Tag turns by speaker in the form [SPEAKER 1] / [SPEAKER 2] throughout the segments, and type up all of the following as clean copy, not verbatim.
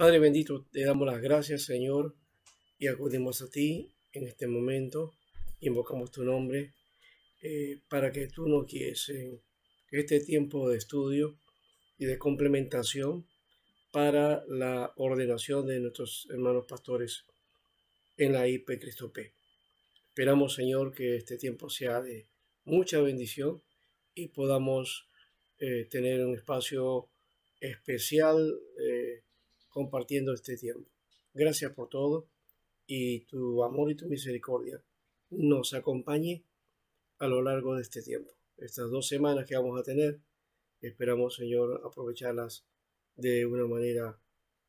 [SPEAKER 1] Padre bendito, te damos las gracias, Señor, y acudimos a ti en este momento. Invocamos tu nombre para que tú nos guíes en este tiempo de estudio y de complementación para la ordenación de nuestros hermanos pastores en la IP Cristo P. Esperamos, Señor, que este tiempo sea de mucha bendición y podamos tener un espacio especial compartiendo este tiempo. Gracias por todo y tu amor y tu misericordia nos acompañe a lo largo de este tiempo. Estas 2 semanas que vamos a tener, esperamos, Señor, aprovecharlas de una manera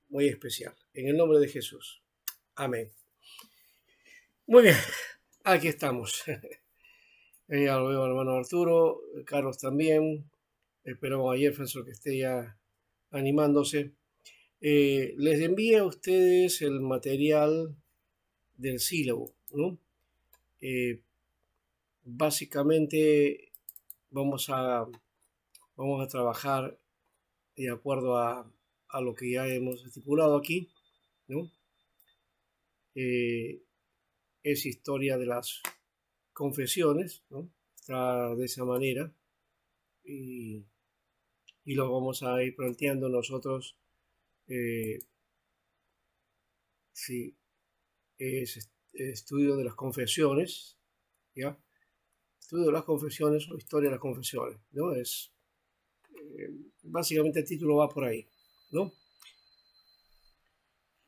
[SPEAKER 1] muy especial. En el nombre de Jesús. Amén. Muy bien, aquí estamos. Ya lo veo, hermano Arturo, Carlos también. Esperamos a Jefferson que esté ya animándose. Les envío a ustedes el material del sílabo, ¿no? Básicamente vamos a trabajar de acuerdo a lo que ya hemos estipulado aquí, ¿no? Es historia de las confesiones, ¿no? Está de esa manera y lo vamos a ir planteando nosotros. Sí, es estudio de las confesiones, ¿ya? Estudio de las confesiones o historia de las confesiones, ¿no? Es básicamente el título va por ahí, ¿no?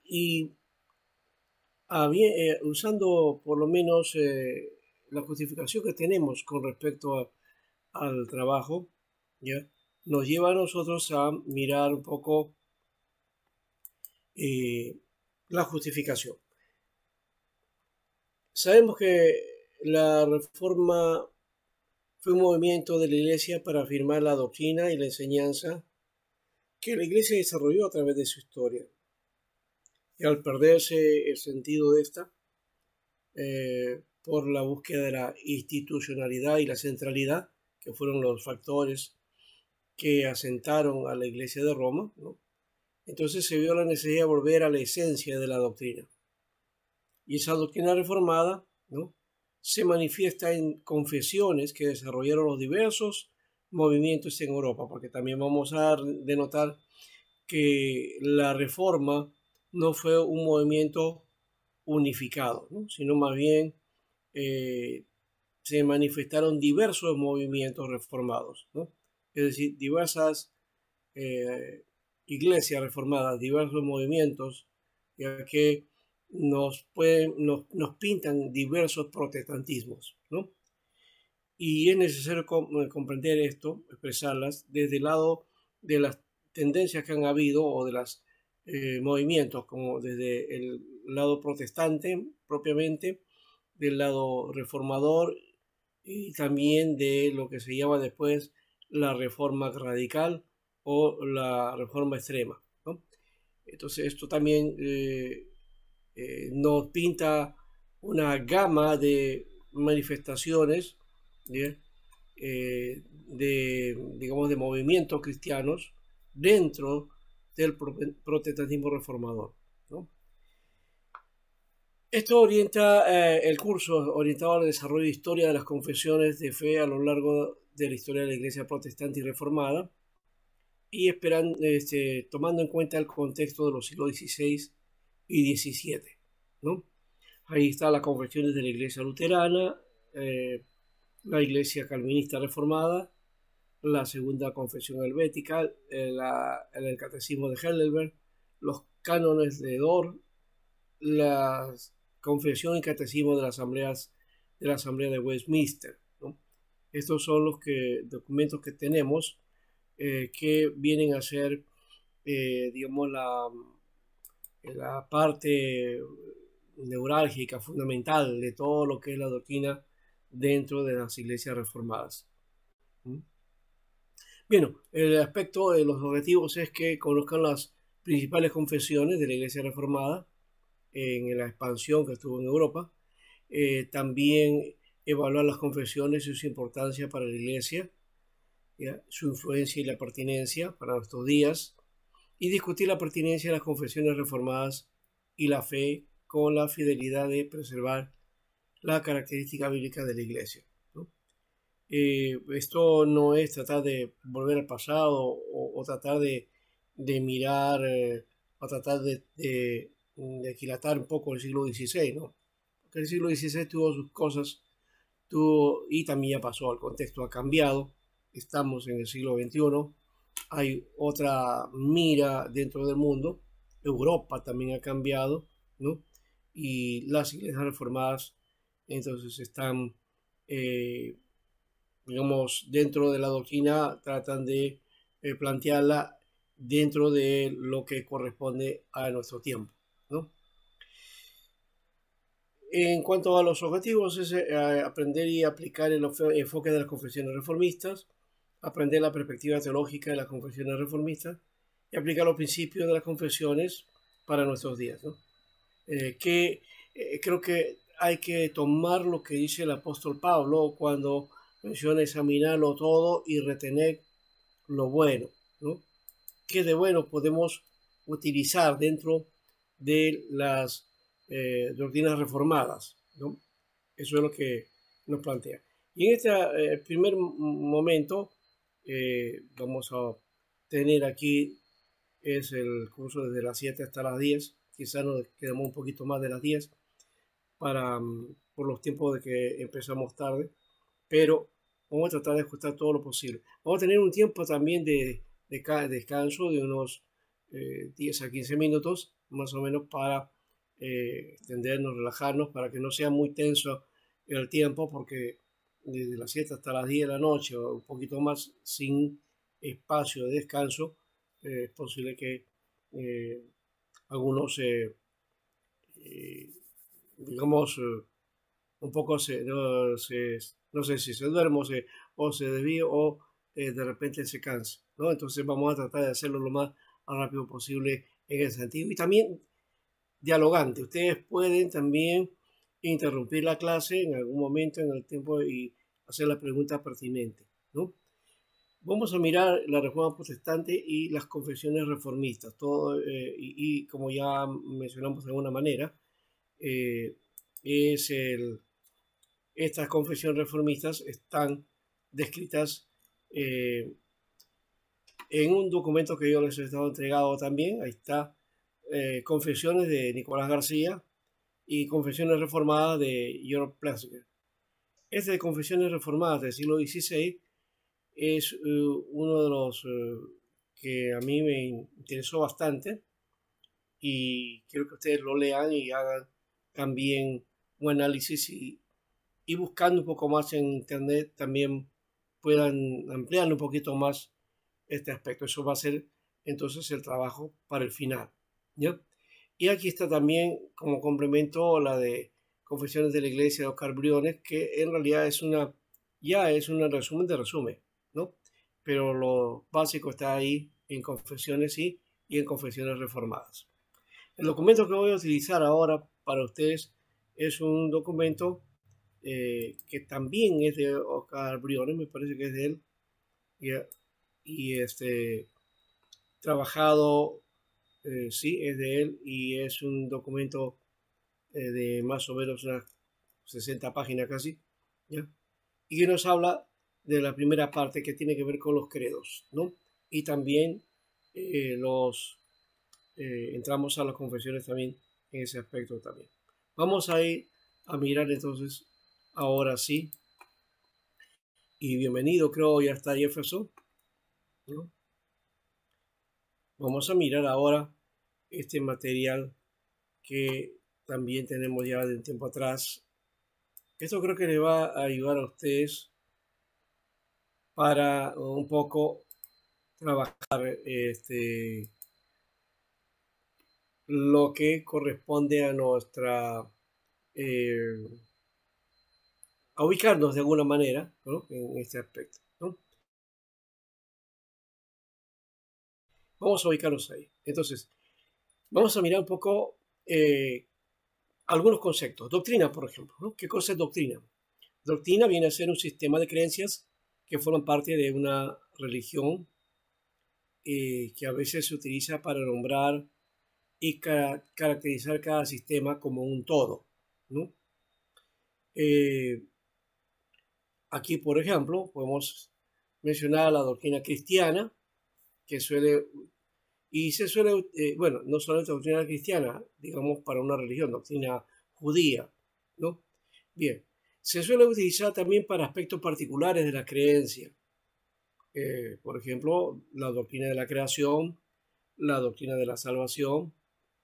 [SPEAKER 1] Y usando por lo menos la justificación que tenemos con respecto al trabajo, ¿ya? Nos lleva a nosotros a mirar un poco la justificación. Sabemos que la Reforma fue un movimiento de la Iglesia para afirmar la doctrina y la enseñanza que la Iglesia desarrolló a través de su historia. Y al perderse el sentido de esta, por la búsqueda de la institucionalidad y la centralidad, que fueron los factores que asentaron a la Iglesia de Roma, ¿no? Entonces se vio la necesidad de volver a la esencia de la doctrina. Y esa doctrina reformada, ¿no?, se manifiesta en confesiones que desarrollaron los diversos movimientos en Europa, porque también vamos a denotar que la Reforma no fue un movimiento unificado, ¿no?, sino más bien se manifestaron diversos movimientos reformados, ¿no? Es decir, diversas iglesias reformadas, diversos movimientos, ya que nos pintan diversos protestantismos, ¿no? Y es necesario comprender esto, expresarlas desde el lado de las tendencias que han habido o de los movimientos, como desde el lado protestante propiamente, del lado reformador y también de lo que se llama después la reforma radical o la reforma extrema, ¿no? Entonces esto también nos pinta una gama de manifestaciones digamos, de movimientos cristianos dentro del protestantismo reformador, ¿no? Esto orienta el curso orientado al desarrollo de historia de las confesiones de fe a lo largo de la historia de la Iglesia protestante y reformada, y tomando en cuenta el contexto de los siglos XVI y XVII, ¿no? Ahí están las confesiones de la Iglesia luterana, la Iglesia calvinista reformada, la segunda confesión helvética, el catecismo de Heidelberg, los cánones de Dort, la confesión y catecismo de la Asamblea de Westminster, ¿no? Estos son los documentos que tenemos que vienen a ser, digamos, la parte neurálgica, fundamental de todo lo que es la doctrina dentro de las iglesias reformadas. Bien, el aspecto de los objetivos es que conozcan las principales confesiones de la iglesia reformada en la expansión que estuvo en Europa. También evaluar las confesiones y su importancia para la iglesia, ¿ya?, su influencia y la pertinencia para nuestros días. y discutir la pertinencia de las confesiones reformadas y la fe con la fidelidad de preservar la característica bíblica de la Iglesia, ¿no? Esto no es tratar de volver al pasado o tratar de mirar o tratar de aquilatar un poco el siglo XVI, ¿no? Porque el siglo XVI tuvo sus cosas, y también ya pasó, el contexto ha cambiado, estamos en el siglo XXI, hay otra mira dentro del mundo, Europa también ha cambiado, ¿no? Y las iglesias reformadas entonces están, digamos, dentro de la doctrina, tratan de plantearla dentro de lo que corresponde a nuestro tiempo, ¿no? En cuanto a los objetivos, es aprender y aplicar el enfoque de las confesiones reformistas, aprender la perspectiva teológica de las confesiones reformistas y aplicar los principios de las confesiones para nuestros días, ¿no? Creo que hay que tomar lo que dice el apóstol Pablo cuando menciona examinarlo todo y retener lo bueno, ¿no? ¿Qué de bueno podemos utilizar dentro de las doctrinas reformadas, ¿no? Eso es lo que nos plantea. Y en este primer momento vamos a tener aquí, es el curso desde las 7 hasta las 10, quizás nos quedamos un poquito más de las 10 por los tiempos de que empezamos tarde, pero vamos a tratar de ajustar todo lo posible. Vamos a tener un tiempo también de descanso de unos 10 a 15 minutos, más o menos, para extendernos, relajarnos, para que no sea muy tenso el tiempo, porque desde las 7 hasta las 10 de la noche o un poquito más sin espacio de descanso, es posible que algunos, digamos, un poco no sé si se duerme o se desvíe o de repente se cansa, ¿no? Entonces vamos a tratar de hacerlo lo más rápido posible en ese sentido. Y también dialogante. Ustedes pueden también interrumpir la clase en algún momento en el tiempo y hacer la pregunta pertinente, ¿no? Vamos a mirar la Reforma Protestante y las confesiones reformistas, todo, y como ya mencionamos de alguna manera, es estas confesiones reformistas están descritas en un documento que yo les he estado entregado también. Ahí está, Confesiones de Nicolás García y Confesiones Reformadas de Georg Plasker. Este de Confesiones Reformadas del siglo XVI es uno de los que a mí me interesó bastante y quiero que ustedes lo lean y hagan también un análisis y buscando un poco más en internet también puedan ampliar un poquito más este aspecto. Eso va a ser entonces el trabajo para el final, ¿ya? Y aquí está también como complemento la de Confesiones de la Iglesia de Oscar Briones, que en realidad ya es un resumen de resumen, ¿no? Pero lo básico está ahí en Confesiones y en Confesiones Reformadas. El documento que voy a utilizar ahora para ustedes es un documento que también es de Oscar Briones, me parece que es de él, y trabajado, sí, es de él, y es un documento de más o menos unas 60 páginas casi, ¿ya? Y que nos habla de la primera parte que tiene que ver con los credos, ¿no? Y también entramos a las confesiones también en ese aspecto también. Vamos a ir a mirar entonces, ahora sí, y bienvenido, creo ya está Jefferson, ¿no? Vamos a mirar ahora este material que también tenemos ya de un tiempo atrás. Esto creo que le va a ayudar a ustedes para un poco trabajar lo que corresponde a nuestra, a ubicarnos de alguna manera, ¿no? En este aspecto, ¿no? Vamos a ubicarnos ahí. Entonces, vamos a mirar un poco algunos conceptos. Doctrina, por ejemplo, ¿no? ¿Qué cosa es doctrina? Doctrina viene a ser un sistema de creencias que forman parte de una religión que a veces se utiliza para nombrar y caracterizar cada sistema como un todo, ¿no? Aquí, por ejemplo, podemos mencionar la doctrina cristiana, que bueno, no solamente doctrina cristiana, digamos, para una religión, doctrina judía, ¿no? Bien, se suele utilizar también para aspectos particulares de la creencia. Por ejemplo, la doctrina de la creación, la doctrina de la salvación,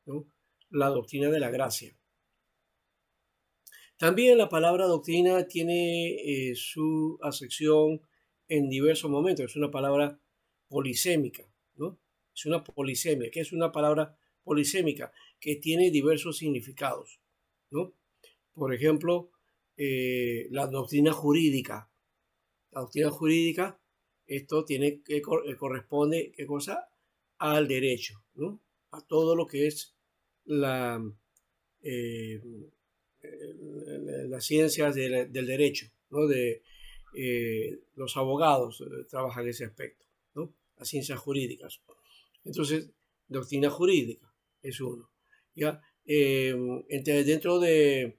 [SPEAKER 1] ¿no? La doctrina de la gracia. También la palabra doctrina tiene su acepción en diversos momentos. Es una palabra polisémica, ¿no? Es una polisemia. ¿Qué es una palabra polisémica? Que tiene diversos significados, ¿no? Por ejemplo, la doctrina jurídica. La doctrina jurídica, esto tiene que corresponde, ¿qué cosa? Al derecho, ¿no? A todo lo que es la... eh, las ciencias del derecho, ¿no? Los abogados trabajan ese aspecto, ¿no? Las ciencias jurídicas. Entonces, doctrina jurídica es uno. ¿Ya? Dentro de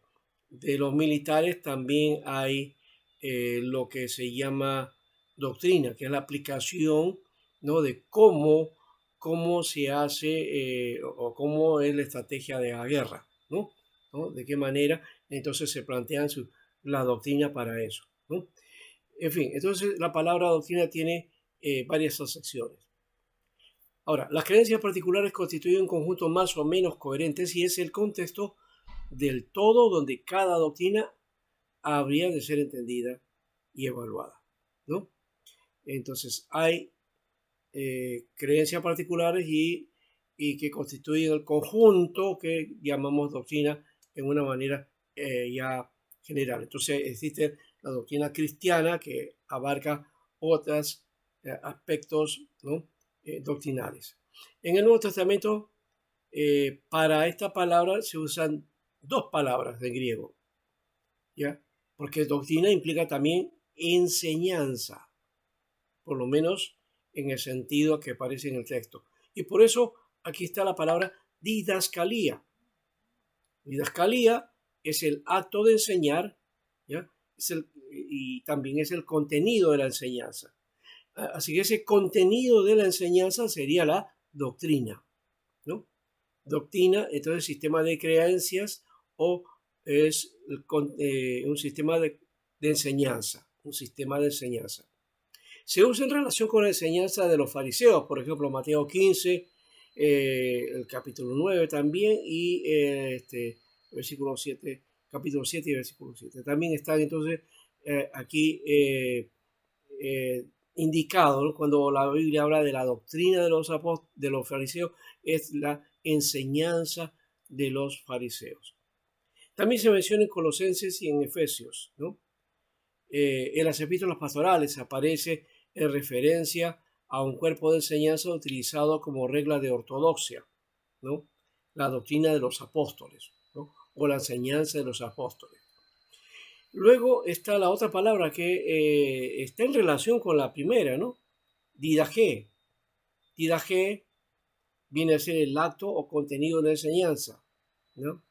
[SPEAKER 1] los militares también hay lo que se llama doctrina, que es la aplicación, ¿no? De cómo se hace o cómo es la estrategia de la guerra, ¿no? ¿No? De qué manera entonces se plantean la doctrina para eso, ¿no? En fin, entonces la palabra doctrina tiene varias acepciones. Ahora, las creencias particulares constituyen un conjunto más o menos coherente si es el contexto del todo donde cada doctrina habría de ser entendida y evaluada, ¿no? Entonces hay creencias particulares y que constituyen el conjunto que llamamos doctrina en una manera ya general. Entonces existe la doctrina cristiana que abarca otros aspectos, ¿no? Doctrinales. En el Nuevo Testamento, para esta palabra se usan dos palabras de griego, ¿ya? Porque doctrina implica también enseñanza, por lo menos en el sentido que aparece en el texto. Y por eso aquí está la palabra didascalía. Didascalía es el acto de enseñar, ¿ya? Y también es el contenido de la enseñanza. Así que ese contenido de la enseñanza sería la doctrina, ¿no? Doctrina, entonces, sistema de creencias o es un sistema de enseñanza, un sistema de enseñanza. Se usa en relación con la enseñanza de los fariseos, por ejemplo, Mateo 15, el capítulo 9 también, y versículo 7, capítulo 7 y versículo 7. También están entonces aquí indicados, ¿no? Cuando la Biblia habla de la doctrina de los fariseos, es la enseñanza de los fariseos. También se menciona en Colosenses y en Efesios, ¿no? En las epístolas pastorales aparece en referencia a un cuerpo de enseñanza utilizado como regla de ortodoxia, ¿no? La doctrina de los apóstoles, ¿no? O la enseñanza de los apóstoles. Luego está la otra palabra que está en relación con la primera, ¿no? Didaje. Didaje viene a ser el acto o contenido de la enseñanza, ¿no?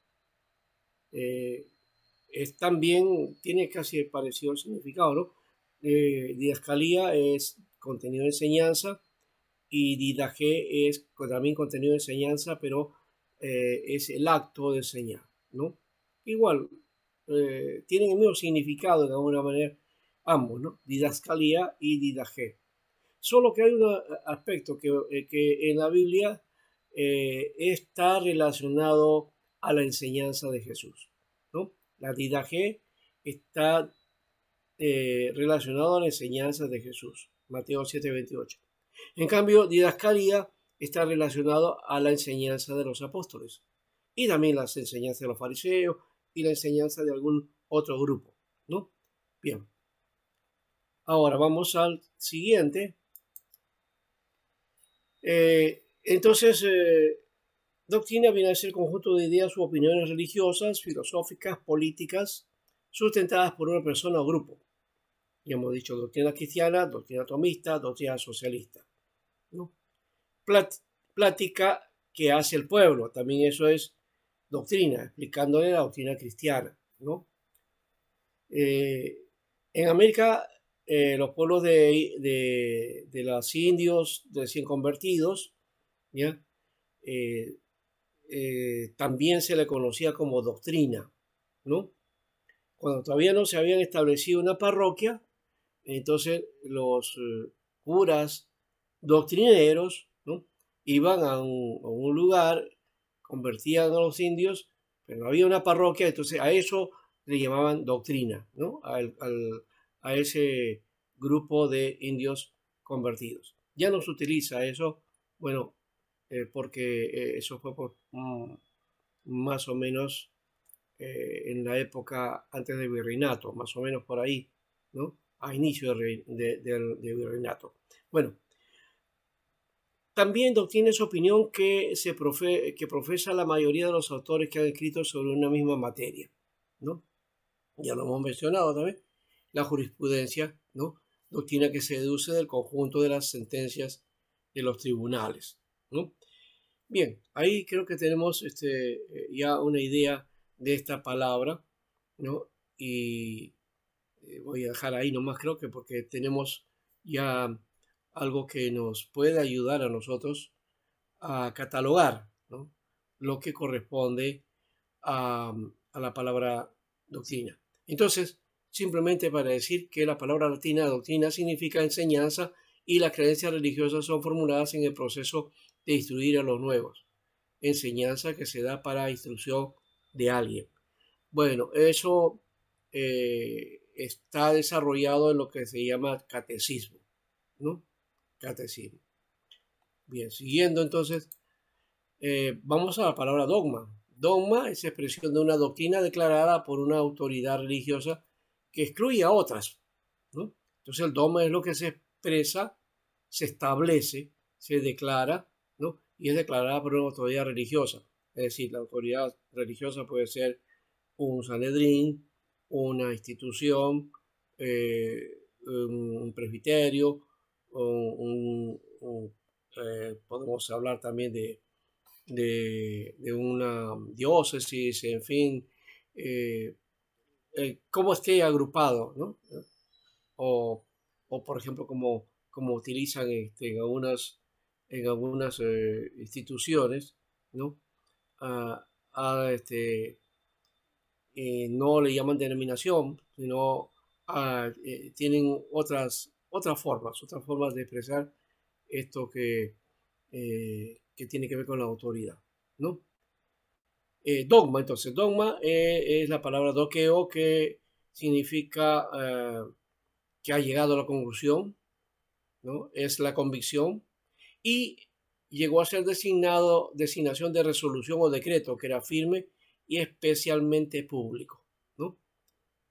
[SPEAKER 1] También tiene casi parecido el significado, ¿no? Didascalía es contenido de enseñanza y didaje es también contenido de enseñanza, pero es el acto de enseñar, ¿no? Igual, tienen el mismo significado de alguna manera ambos, ¿no? Didascalía y didaje. Solo que hay un aspecto que en la Biblia está relacionado a la enseñanza de Jesús, ¿no? La didaje está relacionado a la enseñanza de Jesús, Mateo 7:28. En cambio, didascalía está relacionado a la enseñanza de los apóstoles y también las enseñanzas de los fariseos y la enseñanza de algún otro grupo, ¿no? Bien. Ahora vamos al siguiente. Entonces, doctrina viene a ser el conjunto de ideas u opiniones religiosas, filosóficas, políticas, sustentadas por una persona o grupo. Ya hemos dicho doctrina cristiana, doctrina tomista, doctrina socialista, ¿no? plática que hace el pueblo. También eso es doctrina, explicándole la doctrina cristiana, ¿no? En América, los pueblos de los indios recién convertidos, ¿ya? También se le conocía como doctrina, ¿no? Cuando todavía no se habían establecido una parroquia, entonces los curas doctrineros, ¿no? Iban a un lugar, convertían a los indios, pero no había una parroquia, entonces a eso le llamaban doctrina, ¿no? A ese grupo de indios convertidos. Ya no se utiliza eso, bueno, porque eso fue por, más o menos en la época antes del virreinato, más o menos por ahí, ¿no? A inicio del virreinato. Bueno, también doctrina es opinión que profesa la mayoría de los autores que han escrito sobre una misma materia, ¿no? Ya lo hemos mencionado también, la jurisprudencia, ¿no? Doctrina que se deduce del conjunto de las sentencias de los tribunales, ¿no? Bien, ahí creo que tenemos ya una idea de esta palabra, ¿no? Y voy a dejar ahí nomás, creo que porque tenemos ya algo que nos puede ayudar a nosotros a catalogar, ¿no? Lo que corresponde a la palabra doctrina. Entonces, simplemente para decir que la palabra latina doctrina significa enseñanza y las creencias religiosas son formuladas en el proceso de instruir a los nuevos. Enseñanza que se da para instrucción de alguien. Bueno, eso está desarrollado en lo que se llama catecismo, ¿no? Catecismo. Bien, siguiendo entonces, vamos a la palabra dogma. Dogma es expresión de una doctrina declarada por una autoridad religiosa que excluye a otras, ¿no? Entonces el dogma es lo que se expresa, se establece, se declara, ¿no? Y es declarada por una autoridad religiosa. Es decir, la autoridad religiosa puede ser un Sanedrín, una institución, un presbiterio, podemos hablar también de una diócesis, en fin, cómo esté agrupado, ¿no? O por ejemplo, como utilizan en algunas instituciones, ¿no? A, no le llaman denominación, sino tienen otras formas de expresar esto que tiene que ver con la autoridad, ¿no? Dogma, entonces, dogma es la palabra doqueo, que significa que ha llegado a la conclusión, ¿no? Es la convicción, y llegó a ser designación de resolución o decreto que era firme y especialmente público, ¿no?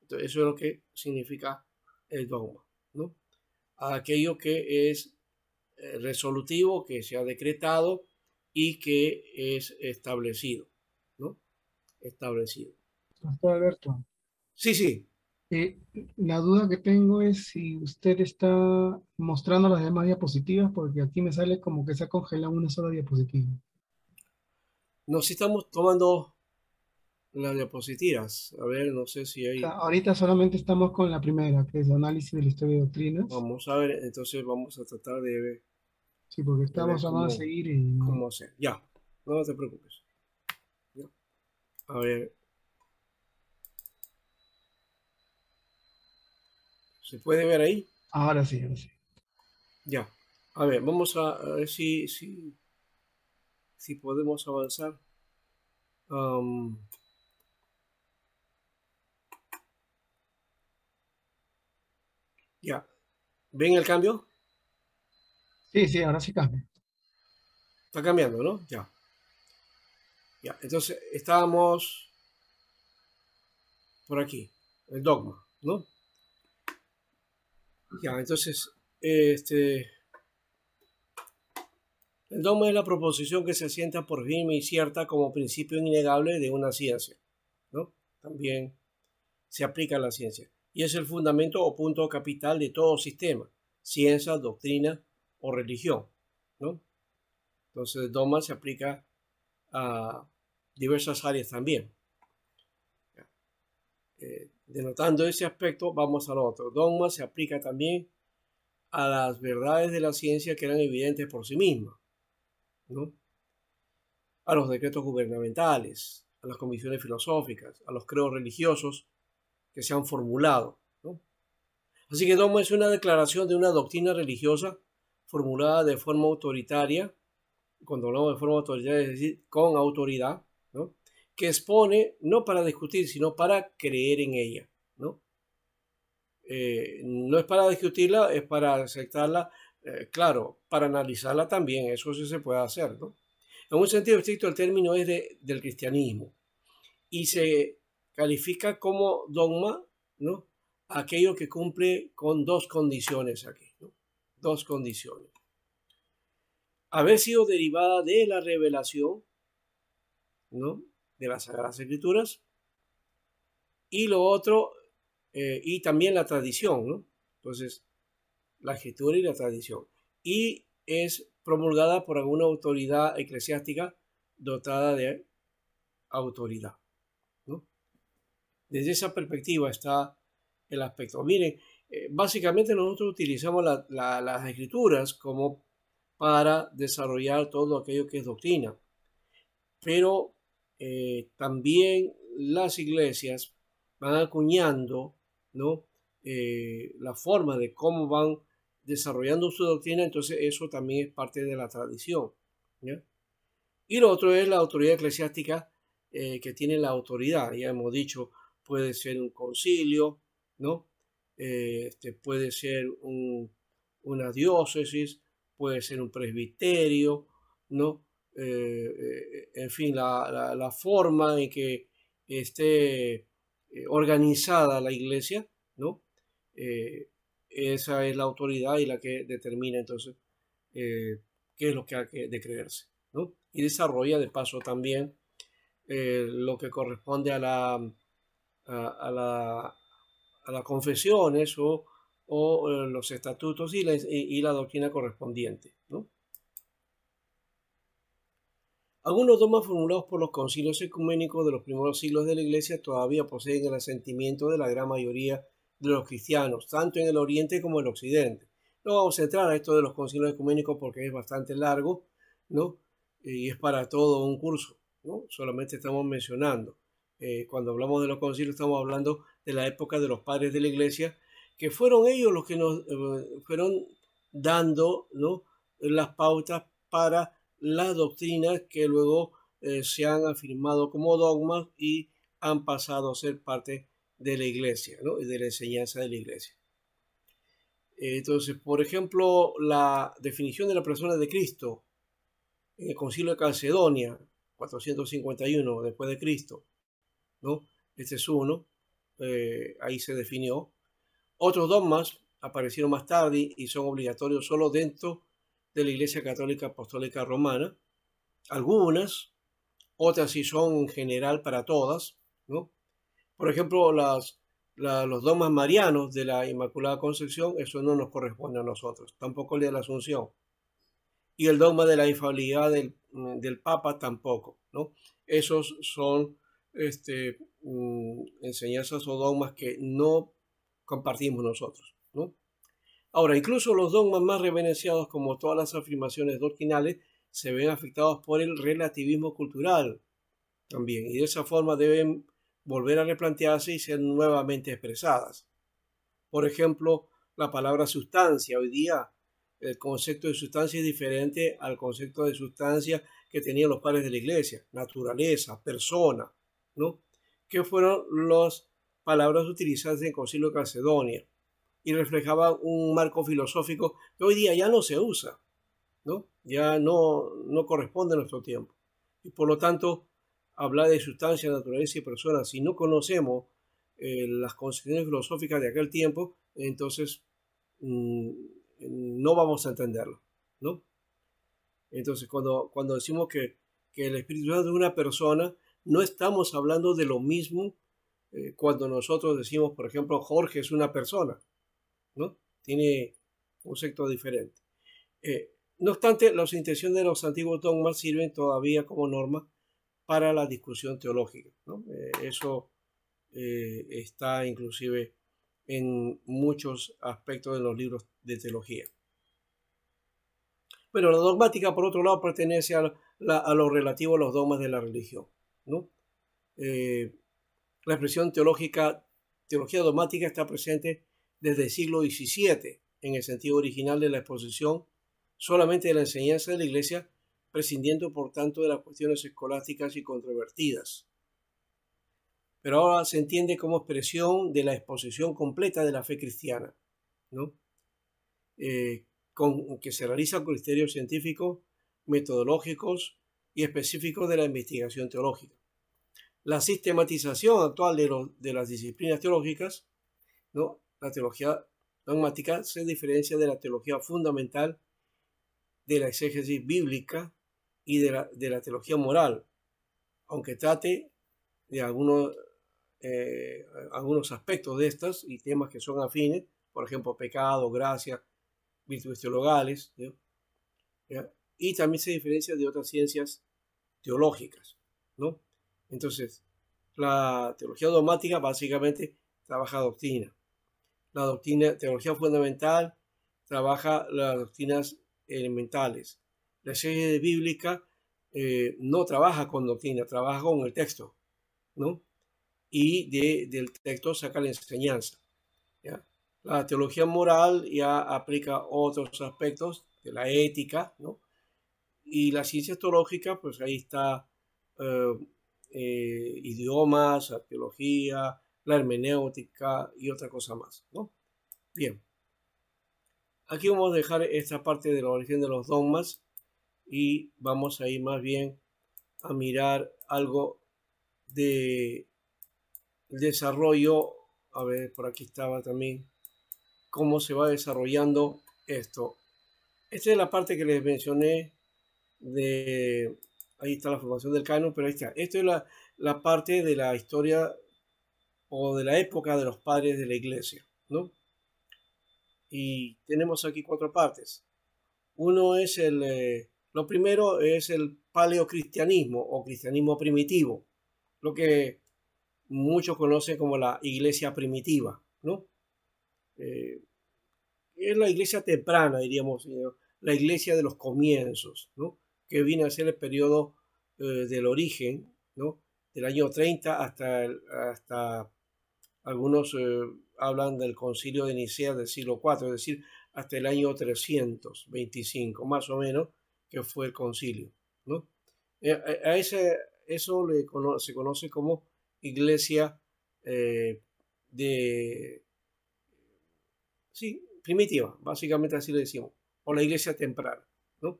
[SPEAKER 1] Entonces, eso es lo que significa el dogma, ¿no? Aquello que es resolutivo, que se ha decretado y que es establecido, ¿no? Establecido.
[SPEAKER 2] Pastor Alberto,
[SPEAKER 1] Sí, sí.
[SPEAKER 2] eh, la duda que tengo es si usted está mostrando las demás diapositivas, porque aquí me sale como que se ha congelado una sola diapositiva.
[SPEAKER 1] Nos estamos tomando las diapositivas. A ver, no sé si
[SPEAKER 2] O sea,
[SPEAKER 1] hay.
[SPEAKER 2] ahorita solamente estamos con la primera, que es análisis de la historia de doctrinas.
[SPEAKER 1] Vamos a ver, entonces vamos a tratar
[SPEAKER 2] Sí, porque
[SPEAKER 1] de
[SPEAKER 2] estamos
[SPEAKER 1] ver
[SPEAKER 2] tratando de seguir y no.
[SPEAKER 1] cómo hacer. Ya, no te preocupes. Ya. A ver, ¿se puede ver ahí?
[SPEAKER 2] Ahora sí, ahora sí.
[SPEAKER 1] Ya. A ver, vamos a ver si podemos avanzar. Am, ya. ¿Ven el cambio?
[SPEAKER 2] Sí, sí, ahora sí cambia.
[SPEAKER 1] Está cambiando, ¿no? Ya. Ya. Entonces, estábamos por aquí. El dogma, ¿no? Ya, entonces, el dogma es la proposición que se asienta por firme y cierta como principio innegable de una ciencia, ¿no? También se aplica a la ciencia. Y es el fundamento o punto capital de todo sistema, ciencia, doctrina o religión, ¿no? Entonces, el dogma se aplica a diversas áreas también. Denotando ese aspecto, vamos al otro. Dogma se aplica también a las verdades de la ciencia que eran evidentes por sí mismas, ¿no? A los decretos gubernamentales, a las comisiones filosóficas, a los credos religiosos que se han formulado, ¿no? Así que dogma es una declaración de una doctrina religiosa formulada de forma autoritaria. Cuando hablamos de forma autoritaria, es decir, con autoridad, ¿no? Que expone no para discutir, sino para creer en ella, ¿no? No es para discutirla, es para aceptarla, claro, para analizarla también, eso sí se puede hacer, ¿no? En un sentido estricto, el término es del cristianismo y se califica como dogma, ¿no? Aquello que cumple con dos condiciones aquí, ¿no? Dos condiciones. Haber sido derivada de la revelación, ¿no? De las Sagradas Escrituras, y lo otro, y también la tradición, ¿no? Entonces, la escritura y la tradición. Y es promulgada por alguna autoridad eclesiástica dotada de autoridad, ¿no? Desde esa perspectiva está el aspecto. Miren, básicamente nosotros utilizamos las escrituras como para desarrollar todo aquello que es doctrina, pero también las iglesias van acuñando, ¿no? La forma de cómo van desarrollando su doctrina, entonces eso también es parte de la tradición, ¿ya? Y lo otro es la autoridad eclesiástica, que tiene la autoridad, ya hemos dicho, puede ser un concilio, ¿no? Puede ser una diócesis, puede ser un presbiterio, ¿no? En fin, la forma en que esté organizada la iglesia, ¿no? Esa es la autoridad y la que determina entonces qué es lo que hay de creerse, ¿no? Y desarrolla de paso también lo que corresponde a las confesiones o los estatutos y la doctrina correspondiente, ¿no? Algunos dogmas formulados por los concilios ecuménicos de los primeros siglos de la Iglesia todavía poseen el asentimiento de la gran mayoría de los cristianos, tanto en el Oriente como en el Occidente. No vamos a entrar a esto de los concilios ecuménicos porque es bastante largo, ¿no? Y es para todo un curso, ¿no? Solamente estamos mencionando. Cuando hablamos de los concilios estamos hablando de la época de los padres de la Iglesia, que fueron ellos los que nos fueron dando, ¿no? Las pautas para las doctrinas que luego se han afirmado como dogmas y han pasado a ser parte de la iglesia, ¿no? Y de la enseñanza de la iglesia. Entonces, por ejemplo, la definición de la persona de Cristo en el Concilio de Calcedonia, 451 después de Cristo, ¿no? Este es uno, ahí se definió. Otros dogmas aparecieron más tarde y son obligatorios solo dentro de la Iglesia Católica Apostólica Romana. Algunas, otras sí son en general para todas, ¿no? Por ejemplo, los dogmas marianos de la Inmaculada Concepción, eso no nos corresponde a nosotros, tampoco el de la Asunción. Y el dogma de la infalibilidad del Papa tampoco, ¿no? Esos son enseñanzas o dogmas que no compartimos nosotros, ¿no? Ahora, incluso los dogmas más reverenciados, como todas las afirmaciones doctrinales, se ven afectados por el relativismo cultural también, y de esa forma deben volver a replantearse y ser nuevamente expresadas. Por ejemplo, la palabra sustancia. Hoy día el concepto de sustancia es diferente al concepto de sustancia que tenían los padres de la iglesia, naturaleza, persona, ¿no? Que fueron las palabras utilizadas en el Concilio de Calcedonia y reflejaban un marco filosófico que hoy día ya no se usa, ¿no? Ya no corresponde a nuestro tiempo. Y por lo tanto, hablar de sustancia, naturaleza y persona, si no conocemos las concepciones filosóficas de aquel tiempo, entonces no vamos a entenderlo, ¿no? Entonces, cuando decimos que el Espíritu Santo es una persona, no estamos hablando de lo mismo cuando nosotros decimos, por ejemplo, Jorge es una persona, ¿no? Tiene un concepto diferente. No obstante, las intenciones de los antiguos dogmas sirven todavía como norma para la discusión teológica, ¿no? Eso está inclusive en muchos aspectos de los libros de teología. Pero la dogmática, por otro lado, pertenece a lo relativo a los dogmas de la religión, ¿no? La expresión teología dogmática está presente desde el siglo XVII en el sentido original de la exposición solamente de la enseñanza de la Iglesia, prescindiendo por tanto de las cuestiones escolásticas y controvertidas. Pero ahora se entiende como expresión de la exposición completa de la fe cristiana, ¿no? Que se realiza con criterios científicos, metodológicos y específicos de la investigación teológica. La sistematización actual de las disciplinas teológicas, ¿no? La teología dogmática se diferencia de la teología fundamental, de la exégesis bíblica y de la teología moral, aunque trate de algunos aspectos de estas y temas que son afines, por ejemplo, pecado, gracia, virtudes teologales, ¿no? Y también se diferencia de otras ciencias teológicas, ¿no? Entonces, la teología dogmática básicamente trabaja doctrina. La teología fundamental trabaja las doctrinas elementales. La exégesis bíblica no trabaja con doctrina, trabaja con el texto, ¿no? Y del texto saca la enseñanza, ¿ya? La teología moral ya aplica otros aspectos de la ética, ¿no? Y la ciencia teológica, pues ahí está idiomas, la teología, la hermenéutica y otra cosa más, ¿no? Bien. Aquí vamos a dejar esta parte de la origen de los dogmas y vamos a ir más bien a mirar algo de desarrollo. A ver, por aquí estaba también cómo se va desarrollando esto. Esta es la parte que les mencioné ahí está la formación del canon, pero ahí está. Esto es la parte de la historia o de la época de los padres de la iglesia, ¿no? Y tenemos aquí 4 partes. Uno es lo primero es el paleocristianismo o cristianismo primitivo, lo que muchos conocen como la iglesia primitiva, ¿no? Es la iglesia temprana, diríamos, la iglesia de los comienzos, ¿no? Que viene a ser el periodo del origen, ¿no? Del año 30 hasta algunos hablan del concilio de Nicea del siglo IV, es decir, hasta el año 325, más o menos, que fue el concilio, ¿no? Eso se conoce como iglesia sí, primitiva, básicamente así le decimos, o la iglesia temprana, ¿no?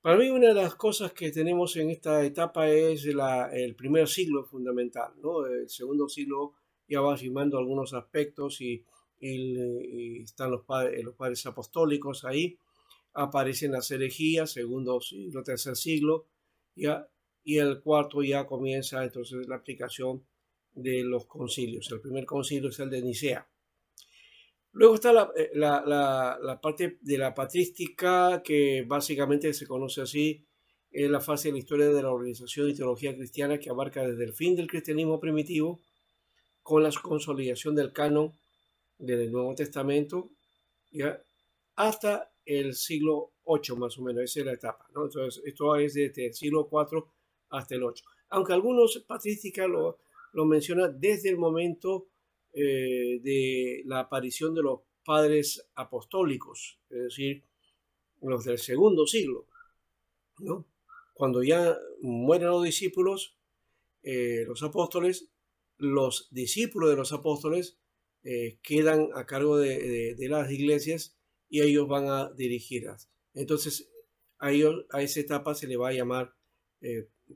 [SPEAKER 1] Para mí una de las cosas que tenemos en esta etapa es el primer siglo fundamental, ¿no? El segundo siglo ya va firmando algunos aspectos y están los padres apostólicos ahí, aparecen las herejías, segundo siglo, tercer siglo, ya, y el cuarto ya comienza entonces la aplicación de los concilios. El primer concilio es el de Nicea. Luego está la parte de la patrística, que básicamente se conoce así, es la fase de la historia de la organización y teología cristiana que abarca desde el fin del cristianismo primitivo con la consolidación del canon del Nuevo Testamento, ¿ya? Hasta el siglo VIII más o menos, esa es la etapa, ¿no? Entonces esto es desde el siglo IV hasta el VIII. Aunque algunos patrísticas lo mencionan desde el momento de la aparición de los padres apostólicos, es decir, los del segundo siglo, ¿no? Cuando ya mueren los discípulos, los apóstoles, los discípulos de los apóstoles quedan a cargo de las iglesias y ellos van a dirigirlas. Entonces, a esa etapa se le va a llamar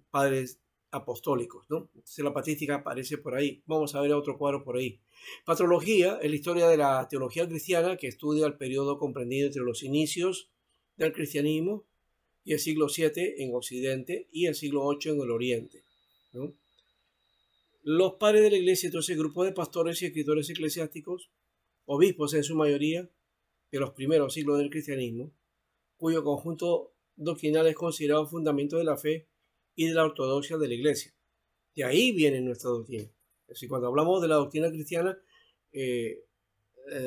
[SPEAKER 1] padres apostólicos, ¿no? Entonces la patrística aparece por ahí. Vamos a ver otro cuadro por ahí. Patrología es la historia de la teología cristiana que estudia el periodo comprendido entre los inicios del cristianismo y el siglo VII en Occidente y el siglo VIII en el Oriente, ¿no? Los padres de la iglesia, entonces, grupo de pastores y escritores eclesiásticos, obispos en su mayoría, de los primeros siglos del cristianismo, cuyo conjunto doctrinal es considerado fundamento de la fe y de la ortodoxia de la Iglesia. De ahí viene nuestra doctrina. Es decir, cuando hablamos de la doctrina cristiana,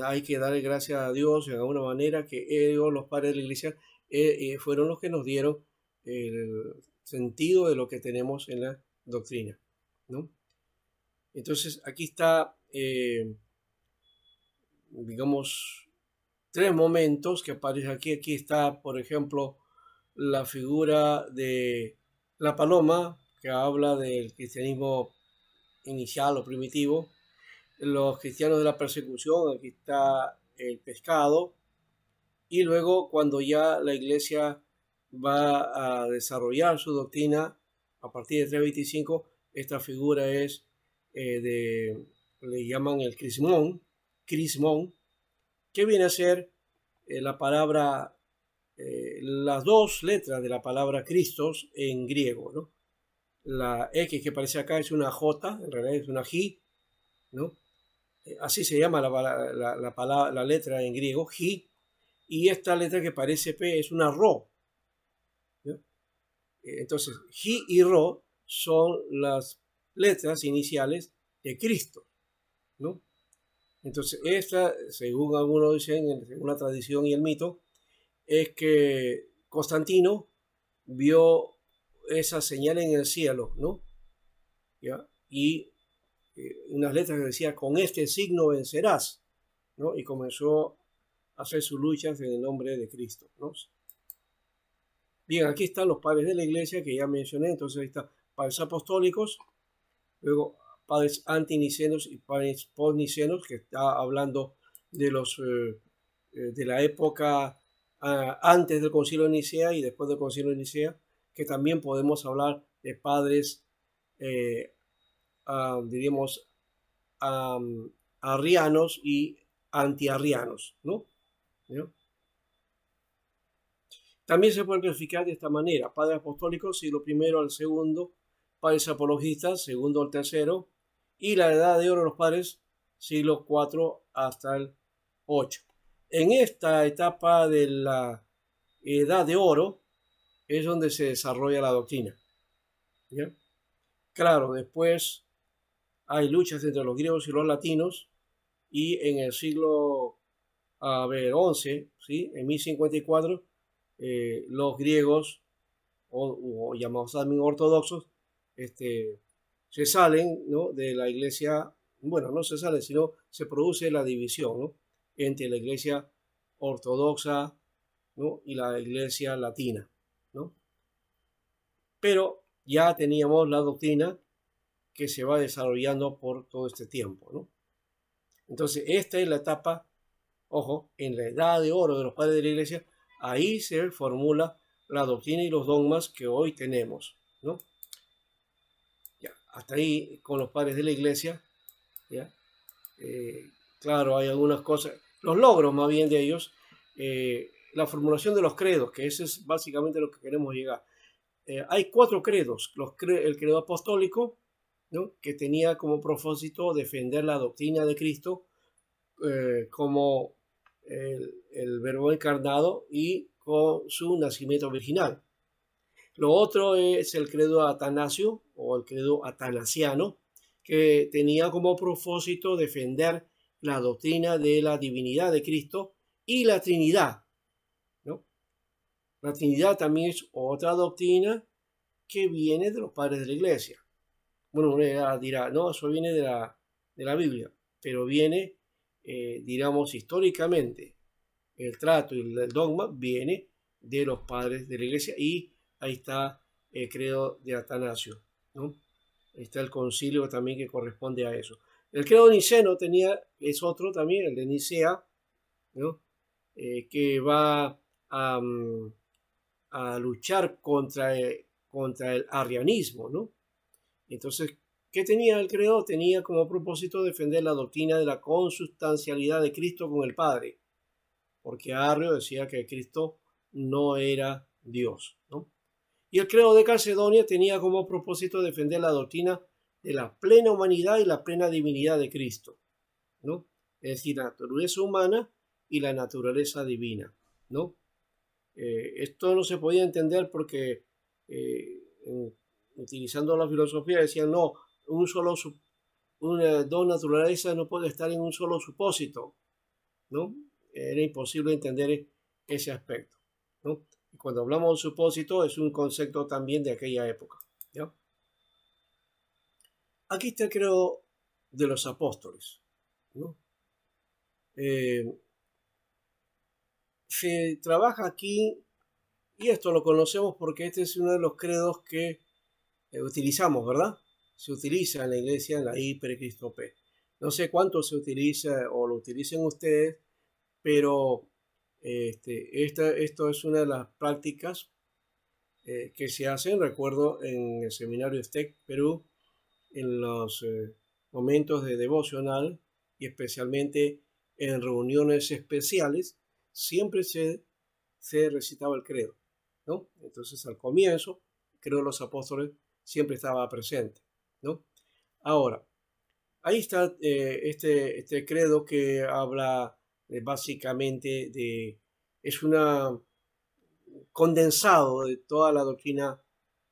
[SPEAKER 1] hay que darle gracias a Dios de alguna manera que ellos, los padres de la Iglesia, fueron los que nos dieron el sentido de lo que tenemos en la doctrina, ¿no? Entonces, aquí está, digamos, tres momentos que aparecen aquí. Aquí está, por ejemplo, la figura de la paloma, que habla del cristianismo inicial o primitivo. Los cristianos de la persecución, aquí está el pescado. Y luego, cuando ya la Iglesia va a desarrollar su doctrina, a partir de 325, esta figura es le llaman el crismón, que viene a ser la palabra, las dos letras de la palabra Christos en griego, ¿no? La X que aparece acá es una J, en realidad es una J, ¿no? Así se llama la letra en griego, J, y esta letra que parece P es una Ro, ¿no? Entonces, J y Ro son las letras iniciales de Cristo, ¿no? Entonces, esta, según algunos dicen, según la tradición y el mito, es que Constantino vio esa señal en el cielo, ¿no? ¿Ya? Y unas letras que decía, con este signo vencerás, ¿no? Y comenzó a hacer sus luchas en el nombre de Cristo, ¿no? Bien, aquí están los padres de la iglesia que ya mencioné. Entonces ahí está padres apostólicos, luego padres antinicenos y padres postnicenos, que está hablando de los de la época antes del concilio de Nicea y después del concilio de Nicea, que también podemos hablar de padres diríamos arrianos y antiarrianos, ¿no? ¿no? También se puede clasificar de esta manera: padres apostólicos, siglo I al II, padres apologistas, segundo al tercero, y la edad de oro de los padres, siglo IV hasta el VIII. En esta etapa de la edad de oro es donde se desarrolla la doctrina, ¿ya? Claro, después hay luchas entre los griegos y los latinos, y en el siglo XI, ¿sí? En 1054, los griegos, o llamados también ortodoxos, se salen, ¿no? de la iglesia. Bueno, no se salen, sino se produce la división, ¿no? entre la iglesia ortodoxa, ¿no? y la iglesia latina, ¿no? Pero ya teníamos la doctrina que se va desarrollando por todo este tiempo, ¿no? Entonces, esta es la etapa, ojo, en la edad de oro de los padres de la iglesia. Ahí se formula la doctrina y los dogmas que hoy tenemos, ¿no? Ya, hasta ahí con los padres de la iglesia, ¿ya? Claro, hay algunas cosas, los logros más bien de ellos, la formulación de los credos, que ese es básicamente lo que queremos llegar. Hay 4 credos: el credo apostólico, ¿no? que tenía como propósito defender la doctrina de Cristo como el verbo encarnado y con su nacimiento virginal. Lo otro es el credo atanasio o el credo atanasiano, que tenía como propósito defender la doctrina de la divinidad de Cristo y la Trinidad, ¿no? La Trinidad también es otra doctrina que viene de los padres de la iglesia. Bueno, uno dirá, no, eso viene de la Biblia, pero viene, digamos, históricamente. El trato y el dogma viene de los padres de la iglesia, y ahí está el credo de Atanasio, ¿no? Ahí está el concilio también que corresponde a eso. El credo niceno es otro también, el de Nicea, ¿no? Que va a luchar contra el arrianismo, ¿no? Entonces, ¿qué tenía el credo? Tenía como propósito defender la doctrina de la consustancialidad de Cristo con el Padre, porque Arrio decía que Cristo no era Dios, ¿no? Y el credo de Calcedonia tenía como propósito defender la doctrina de la plena humanidad y la plena divinidad de Cristo, ¿no? Es decir, la naturaleza humana y la naturaleza divina, ¿no? Esto no se podía entender porque utilizando la filosofía decían, no, dos naturalezas no puede estar en un solo supósito, ¿no? Era imposible entender ese aspecto, ¿no? Y cuando hablamos de un supósito es un concepto también de aquella época, ¿ya? Aquí está el credo de los apóstoles, ¿no? Se trabaja aquí, y esto lo conocemos porque este es uno de los credos que utilizamos, ¿verdad? Se utiliza en la iglesia, en la hipercristope. No sé cuánto se utiliza o lo utilicen ustedes, pero esto es una de las prácticas que se hacen. Recuerdo en el seminario STEC Perú, en los momentos de devocional y especialmente en reuniones especiales, siempre se recitaba el credo, ¿no? Entonces al comienzo, el credo de los apóstoles siempre estaba presente, ¿no? Ahora, ahí está este credo que habla básicamente es una condensado de toda la doctrina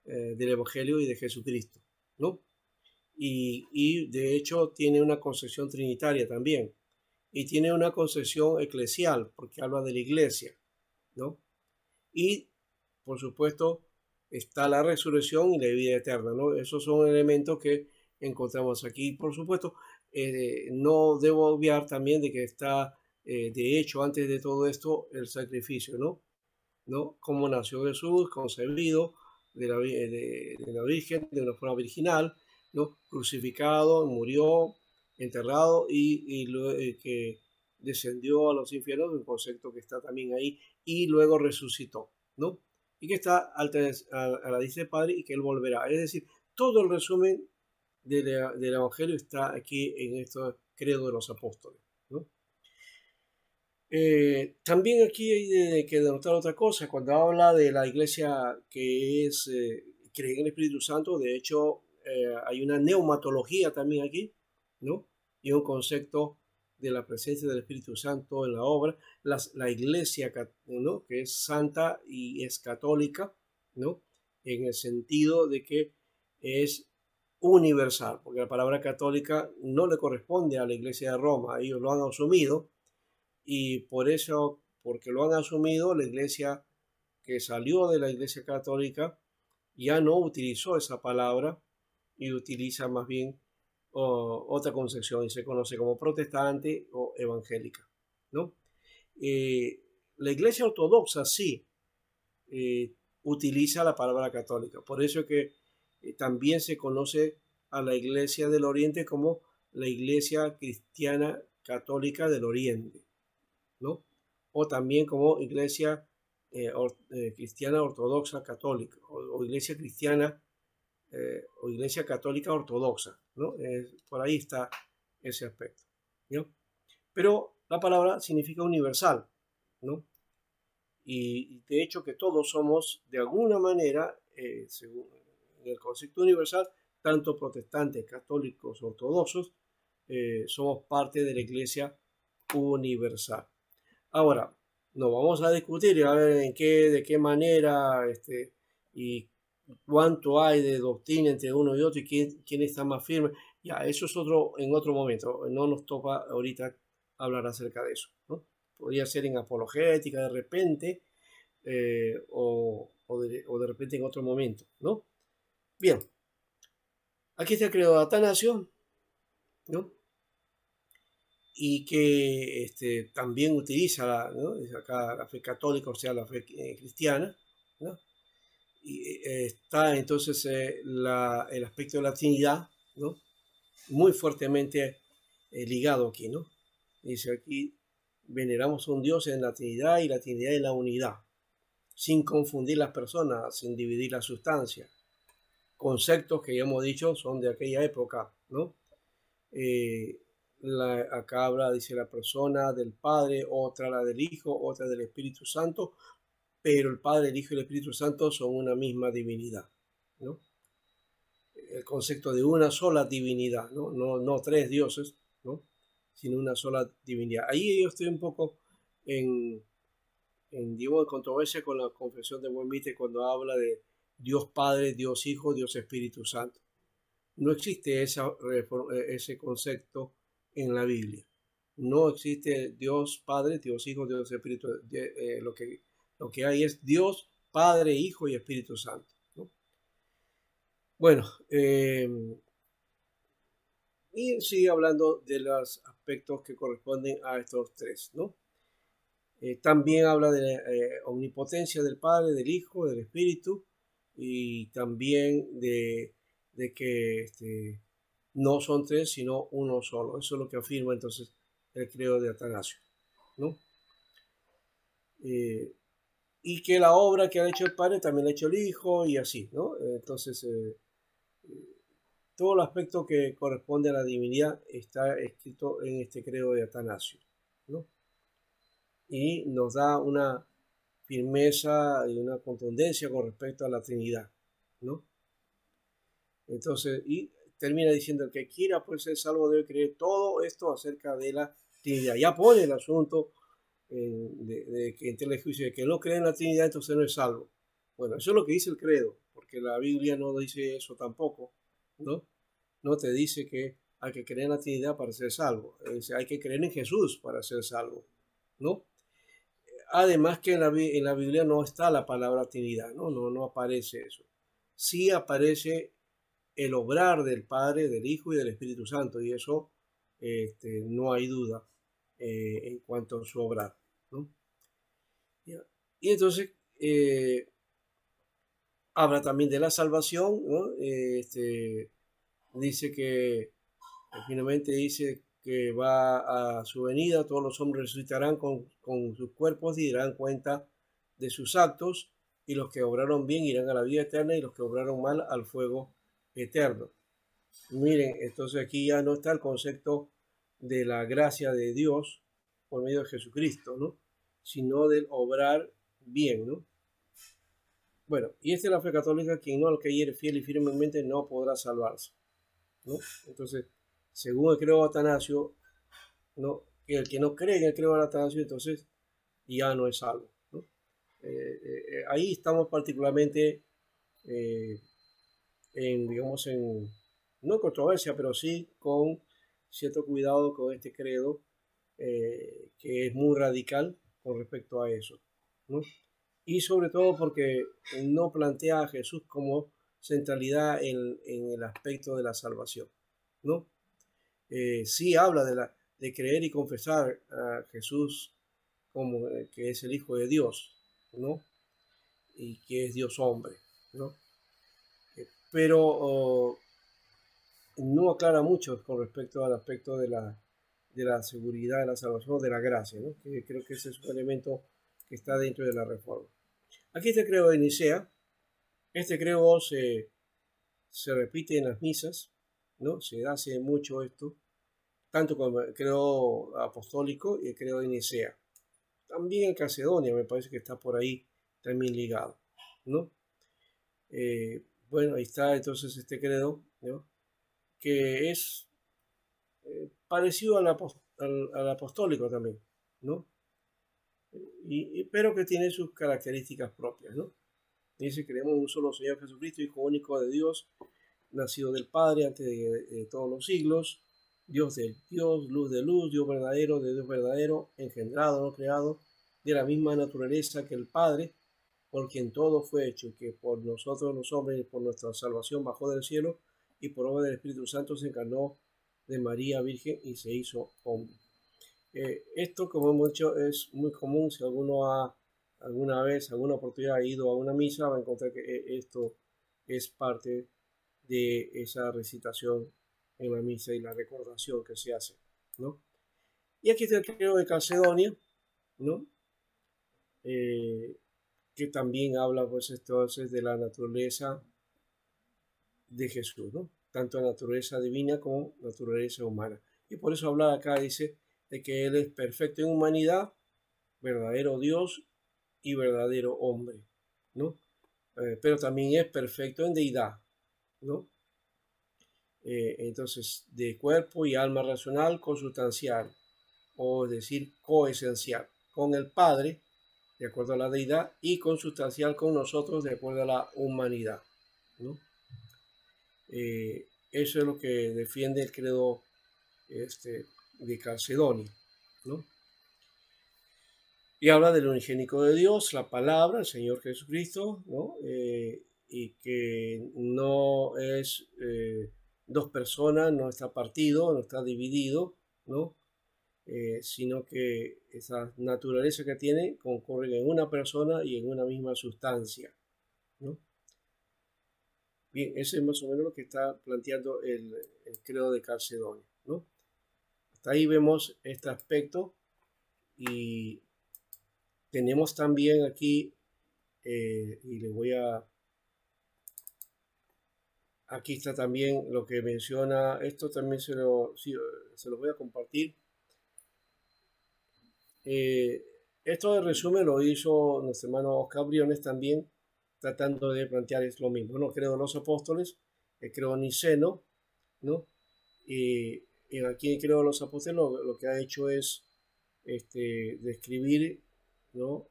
[SPEAKER 1] del Evangelio y de Jesucristo, ¿no? Y de hecho tiene una concepción trinitaria también, y tiene una concepción eclesial, porque habla de la iglesia, ¿no? Y, por supuesto, está la resurrección y la vida eterna, ¿no? Esos son elementos que encontramos aquí. Por supuesto, no debo obviar también de que está, de hecho, antes de todo esto, el sacrificio, ¿no? ¿No? Cómo nació Jesús, concebido de la Virgen, de una forma virginal, ¿no? Crucificado, murió, enterrado que descendió a los infiernos, un concepto que está también ahí, y luego resucitó, ¿no? Y que está a la diestra del Padre y que Él volverá. Es decir, todo el resumen del Evangelio está aquí en esto credo de los apóstoles, ¿no? También aquí hay que denotar otra cosa. Cuando habla de la iglesia que cree en el Espíritu Santo, de hecho, hay una neumatología también aquí, ¿no? Y un concepto de la presencia del Espíritu Santo en la obra. La iglesia, ¿no? Que es santa y es católica, ¿no? En el sentido de que es universal, porque la palabra católica no le corresponde a la iglesia de Roma, ellos lo han asumido y por eso, porque lo han asumido, la iglesia que salió de la iglesia católica ya no utilizó esa palabra y utiliza más bien otra concepción y se conoce como protestante o evangélica, ¿no? La iglesia ortodoxa sí utiliza la palabra católica, por eso que también se conoce a la iglesia del Oriente como la iglesia cristiana católica del Oriente, ¿no? O también como iglesia cristiana ortodoxa católica o iglesia cristiana o iglesia católica ortodoxa, ¿no? Por ahí está ese aspecto, ¿no? Pero la palabra significa universal, ¿no? Y de hecho que todos somos de alguna manera, según el concepto universal, tanto protestantes, católicos, ortodoxos, somos parte de la iglesia universal. Ahora, nos vamos a discutir a ver de qué manera y cuánto hay de doctrina entre uno y otro y quién está más firme. Ya, eso es en otro momento. No nos toca ahorita hablar acerca de eso, ¿no? Podría ser en apologética de repente o de repente en otro momento, ¿no? Bien, aquí está el credo de Atanasio, ¿no? Y que también utiliza ¿no? Acá la fe católica, o sea, la fe cristiana, ¿no? Y está entonces el aspecto de la Trinidad, ¿no? Muy fuertemente ligado aquí, ¿no? Dice aquí, veneramos a un Dios en la Trinidad y la Trinidad en la unidad, sin confundir las personas, sin dividir la sustancia. Conceptos que ya hemos dicho son de aquella época, ¿no? Acá habla, dice, la persona del Padre, otra la del Hijo, otra del Espíritu Santo, pero el Padre, el Hijo y el Espíritu Santo son una misma divinidad, ¿no? El concepto de una sola divinidad, ¿no? No tres dioses, ¿no? Sino una sola divinidad. Ahí yo estoy un poco en digamos, en controversia con la confesión de Buen Viste cuando habla de Dios Padre, Dios Hijo, Dios Espíritu Santo. No existe ese concepto en la Biblia. No existe Dios Padre, Dios Hijo, Dios Espíritu. Lo que hay es Dios Padre, Hijo y Espíritu Santo, ¿no? Bueno, y sigue hablando de los aspectos que corresponden a estos tres, ¿no? También habla de la omnipotencia del Padre, del Hijo, del Espíritu, y también de que no son tres, sino uno solo. Eso es lo que afirma entonces el credo de Atanasio, ¿no? Y que la obra que ha hecho el Padre también la ha hecho el Hijo, y así, ¿no? Entonces, todo el aspecto que corresponde a la divinidad está escrito en este credo de Atanasio, ¿no? Y nos da una firmeza y una contundencia con respecto a la Trinidad, ¿no? Entonces, y termina diciendo: el que quiera pues ser salvo debe creer todo esto acerca de la Trinidad. Ya pone el asunto de que entre el juicio de que no cree en la Trinidad, entonces no es salvo. Bueno, eso es lo que dice el credo, porque la Biblia no dice eso tampoco, ¿no? No te dice que hay que creer en la Trinidad para ser salvo. Hay que creer en Jesús para ser salvo, ¿no? Además que en la Biblia no está la palabra Trinidad, ¿no? No aparece eso. Sí aparece el obrar del Padre, del Hijo y del Espíritu Santo, y eso no hay duda en cuanto a su obrar, ¿no? Y entonces habla también de la salvación, ¿no? Dice que finalmente dice que va a su venida, todos los hombres resucitarán con sus cuerpos y darán cuenta de sus actos, y los que obraron bien irán a la vida eterna y los que obraron mal al fuego eterno. Miren, entonces aquí ya no está el concepto de la gracia de Dios por medio de Jesucristo, ¿no? Sino del obrar bien, ¿no? Bueno, y esta es la fe católica: quien no creyere fiel y firmemente no podrá salvarse, ¿no? Entonces, según el credo de Atanasio, ¿no? El que no cree en el credo de Atanasio, entonces ya no es salvo, ¿no? Ahí estamos particularmente digamos, no en controversia, pero sí con cierto cuidado con este credo, que es muy radical con respecto a eso, ¿no? Y sobre todo porque no plantea a Jesús como centralidad en el aspecto de la salvación, ¿no? Sí habla de creer y confesar a Jesús como que es el Hijo de Dios, ¿no? Y que es Dios hombre, ¿no? Pero no aclara mucho con respecto al aspecto de la seguridad de la salvación, de la gracia, ¿no? Que creo que ese es un elemento que está dentro de la reforma. Aquí este credo de Nicea. Este credo se repite en las misas, ¿no? Se hace mucho esto, tanto como el credo apostólico y el credo de Nicea. También el Calcedonia me parece que está por ahí también ligado, ¿no? Bueno, ahí está entonces este credo, ¿no? Que es parecido al apostólico también, ¿no? Pero que tiene sus características propias, ¿no? Dice: creemos en un solo Señor Jesucristo, Hijo único de Dios, nacido del Padre antes de todos los siglos, Dios del Dios, luz de luz, Dios verdadero de Dios verdadero, engendrado, no creado, de la misma naturaleza que el Padre, por quien todo fue hecho, y que por nosotros los hombres y por nuestra salvación bajó del cielo, y por obra del Espíritu Santo se encarnó de María Virgen y se hizo hombre. Esto, como hemos dicho, es muy común. Si alguna vez, alguna oportunidad ha ido a una misa, va a encontrar que esto es parte de esa recitación en la misa y la recordación que se hace, ¿no? Y aquí está el credo de Calcedonia, ¿no? Que también habla, pues, entonces de la naturaleza de Jesús, ¿no? Tanto la naturaleza divina como la naturaleza humana. Y por eso habla acá, dice, de que Él es perfecto en humanidad, verdadero Dios y verdadero hombre, ¿no? Pero también es perfecto en deidad, ¿no? Entonces, de cuerpo y alma racional consustancial, o es decir, coesencial con el Padre, de acuerdo a la deidad, y consustancial con nosotros de acuerdo a la humanidad, ¿no? Eso es lo que defiende el credo de Calcedonia, ¿no? Y habla del unigénico de Dios, la palabra, el Señor Jesucristo, ¿no? Y que no es dos personas, no está partido, no está dividido, ¿no? Sino que esa naturaleza que tiene concurre en una persona y en una misma sustancia, ¿no? Bien, eso es más o menos lo que está planteando el credo de Calcedonia, ¿no? Hasta ahí vemos este aspecto y tenemos también aquí, y les voy a... Aquí está también lo que menciona, esto también se lo voy a compartir. Esto de resumen lo hizo nuestro hermano Oscar Briones también, tratando de plantear es lo mismo, ¿no? Credo de los apóstoles, el credo niceno, ¿no? Y aquí en el credo de los apóstoles lo que ha hecho es describir, ¿no?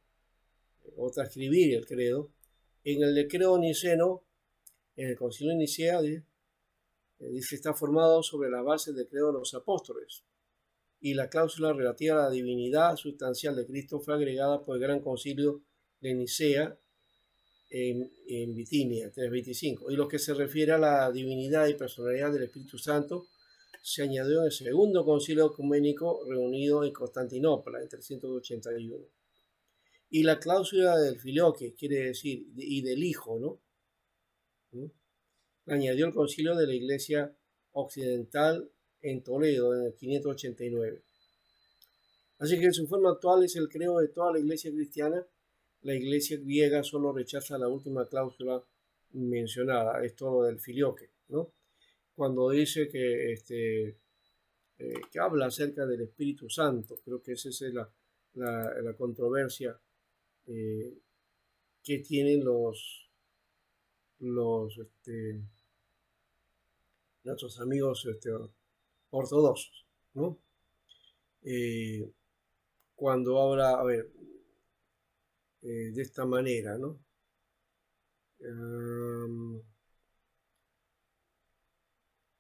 [SPEAKER 1] O transcribir el credo. En el de credo niceno, en el concilio de Nicea, dice está formado sobre la base del credo de los apóstoles, y la cláusula relativa a la divinidad sustancial de Cristo fue agregada por el Gran Concilio de Nicea en Bitinia 325, y lo que se refiere a la divinidad y personalidad del Espíritu Santo se añadió en el segundo concilio ecuménico reunido en Constantinopla en 381. Y la cláusula del filioque, quiere decir, y del Hijo, ¿no? Añadió el concilio de la Iglesia Occidental en Toledo en el 589. Así que en su forma actual es el credo de toda la Iglesia cristiana. La Iglesia griega solo rechaza la última cláusula mencionada, esto lo del filioque, ¿no? Cuando dice que habla acerca del Espíritu Santo, creo que esa es la controversia que tienen nuestros amigos ortodoxos, ¿no? Cuando habla, a ver, de esta manera, ¿no?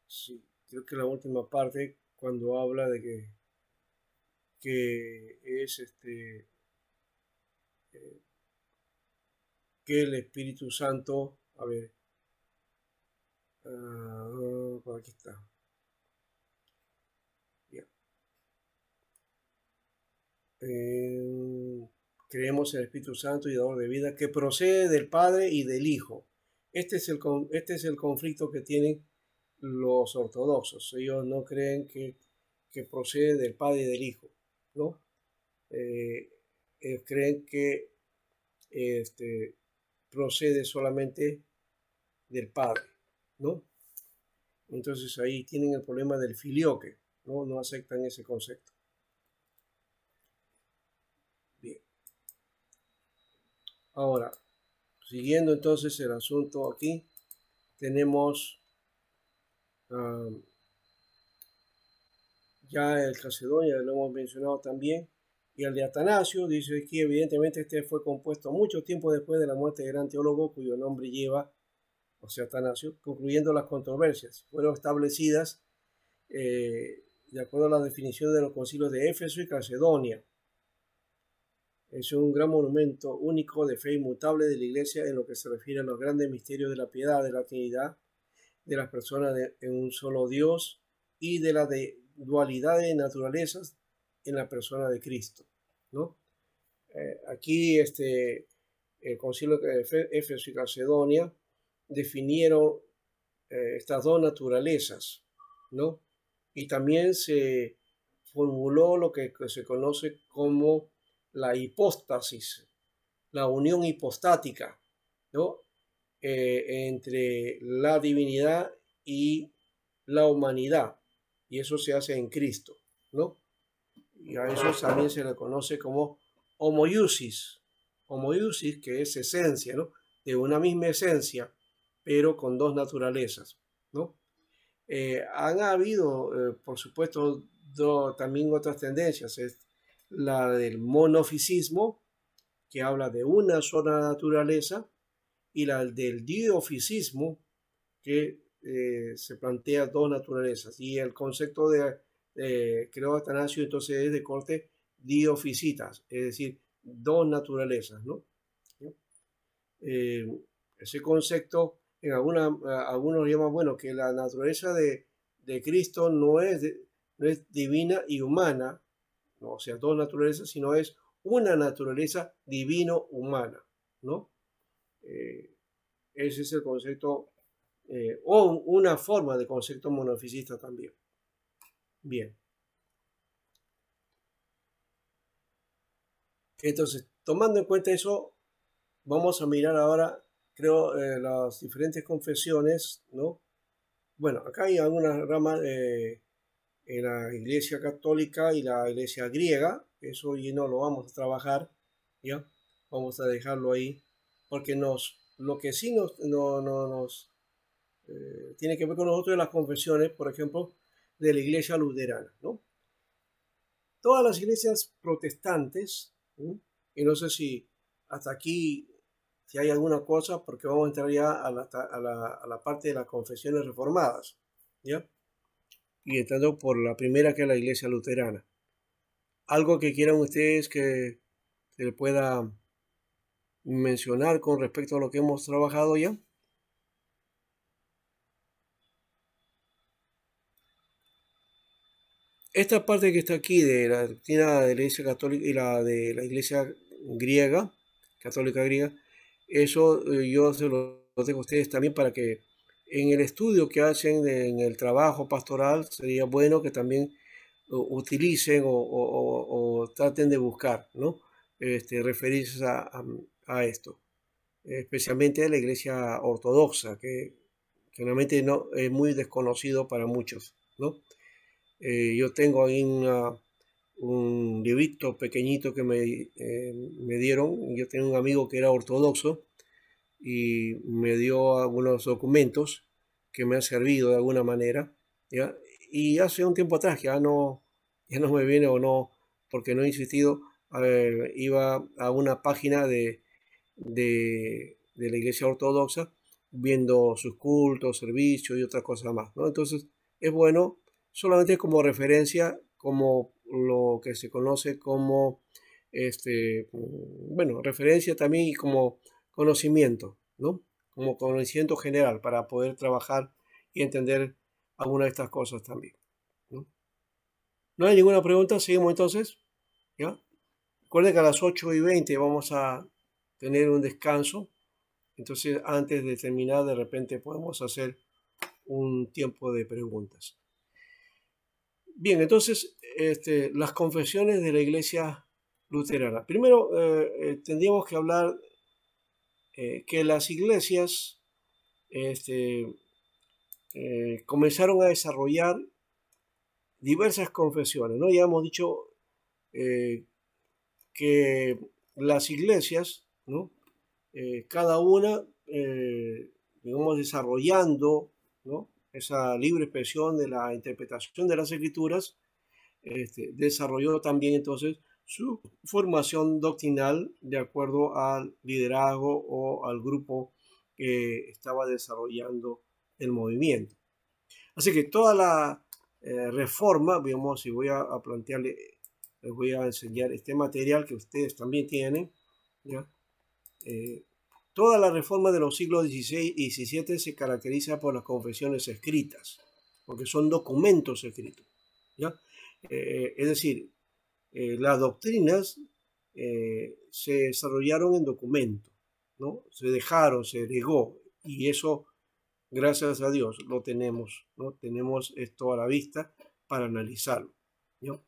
[SPEAKER 1] Sí, creo que la última parte, cuando habla de que es que el Espíritu Santo, a ver, por aquí está. Bien. Creemos en el Espíritu Santo y dador de vida que procede del Padre y del Hijo. Este es el conflicto que tienen los ortodoxos. Ellos no creen que procede del Padre y del Hijo, ¿no? Creen que procede solamente del Padre, ¿no? Entonces ahí tienen el problema del filioque, ¿no? No aceptan ese concepto. Bien. Ahora, siguiendo entonces el asunto aquí, tenemos ya el Calcedonia, lo hemos mencionado también, y el de Atanasio, dice aquí evidentemente este fue compuesto mucho tiempo después de la muerte del gran teólogo cuyo nombre lleva, o sea, Atanasio, concluyendo las controversias. Fueron establecidas de acuerdo a la definición de los concilios de Éfeso y Calcedonia. Es un gran monumento único de fe inmutable de la Iglesia en lo que se refiere a los grandes misterios de la piedad, de la Trinidad, de las personas en un solo Dios y de la dualidad de naturalezas en la persona de Cristo, ¿no? Aquí el concilio de Éfeso y Calcedonia definieron estas dos naturalezas, ¿no? Y también se formuló lo que se conoce como la hipóstasis, la unión hipostática, ¿no? Entre la divinidad y la humanidad, y eso se hace en Cristo, ¿no? Y a eso también se le conoce como homoiousis, que es esencia, ¿no? De una misma esencia, pero con dos naturalezas, ¿no? Han habido, por supuesto, también otras tendencias, es la del monofisismo, que habla de una sola naturaleza, y la del dioficismo, que se plantea dos naturalezas. Y el concepto creo Atanasio, entonces es de corte diofisitas, es decir, dos naturalezas, ¿no? Ese concepto, algunos llaman, bueno, que la naturaleza de Cristo no es divina y humana, ¿no? O sea, dos naturalezas, sino es una naturaleza divino-humana, ¿no? Ese es el concepto, o una forma de concepto monofisista también. Bien. Entonces, tomando en cuenta eso, vamos a mirar ahora, creo, las diferentes confesiones, ¿no? Bueno, acá hay algunas ramas en la Iglesia Católica y la Iglesia Griega. Eso hoy no lo vamos a trabajar, ¿ya? Vamos a dejarlo ahí, porque lo que sí nos tiene que ver con nosotros es las confesiones, por ejemplo, de la Iglesia Luterana, ¿no? Todas las iglesias protestantes, ¿no? Y no sé si hasta aquí, si hay alguna cosa, porque vamos a entrar ya a la parte de las confesiones reformadas, ¿ya? Y entrando por la primera, que es la Iglesia Luterana. Algo que quieran ustedes que se le pueda mencionar con respecto a lo que hemos trabajado ya. Esta parte que está aquí de la doctrina de la Iglesia Católica y la de la Iglesia griega, católica griega, eso yo se lo dejo a ustedes también para que en el estudio que hacen, en el trabajo pastoral, sería bueno que también utilicen o traten de buscar, ¿no? Referirse a esto, especialmente a la Iglesia ortodoxa, que realmente no, es muy desconocido para muchos, ¿no? Yo tengo ahí un librito pequeñito que me dieron. Yo tenía un amigo que era ortodoxo y me dio algunos documentos que me han servido de alguna manera, ¿ya? Y hace un tiempo atrás, ya no me viene o no, porque no he insistido, iba a una página de la Iglesia Ortodoxa viendo sus cultos, servicios y otras cosas más, ¿no? Entonces es bueno solamente como referencia, como lo que se conoce como, bueno, referencia también y como conocimiento, ¿no? Como conocimiento general para poder trabajar y entender alguna de estas cosas también, ¿no? ¿No hay ninguna pregunta? Seguimos entonces, ¿ya? Recuerden que a las 8:20 vamos a tener un descanso. Entonces, antes de terminar, de repente podemos hacer un tiempo de preguntas. Bien, entonces, las confesiones de la Iglesia Luterana. Primero, tendríamos que hablar que las iglesias comenzaron a desarrollar diversas confesiones, ¿no? Ya hemos dicho que las iglesias, ¿no? Cada una, digamos, desarrollando, ¿no?, esa libre expresión de la interpretación de las escrituras, desarrolló también entonces su formación doctrinal de acuerdo al liderazgo o al grupo que estaba desarrollando el movimiento. Así que toda la reforma, digamos, si voy a plantearle, les voy a enseñar este material que ustedes también tienen, ¿ya? Toda la reforma de los siglos XVI y XVII se caracteriza por las confesiones escritas, porque son documentos escritos, ¿ya? Es decir, las doctrinas se desarrollaron en documentos, ¿no? Se dejaron, se heredó, y eso, gracias a Dios, lo tenemos, ¿no? Tenemos esto a la vista para analizarlo, ¿no?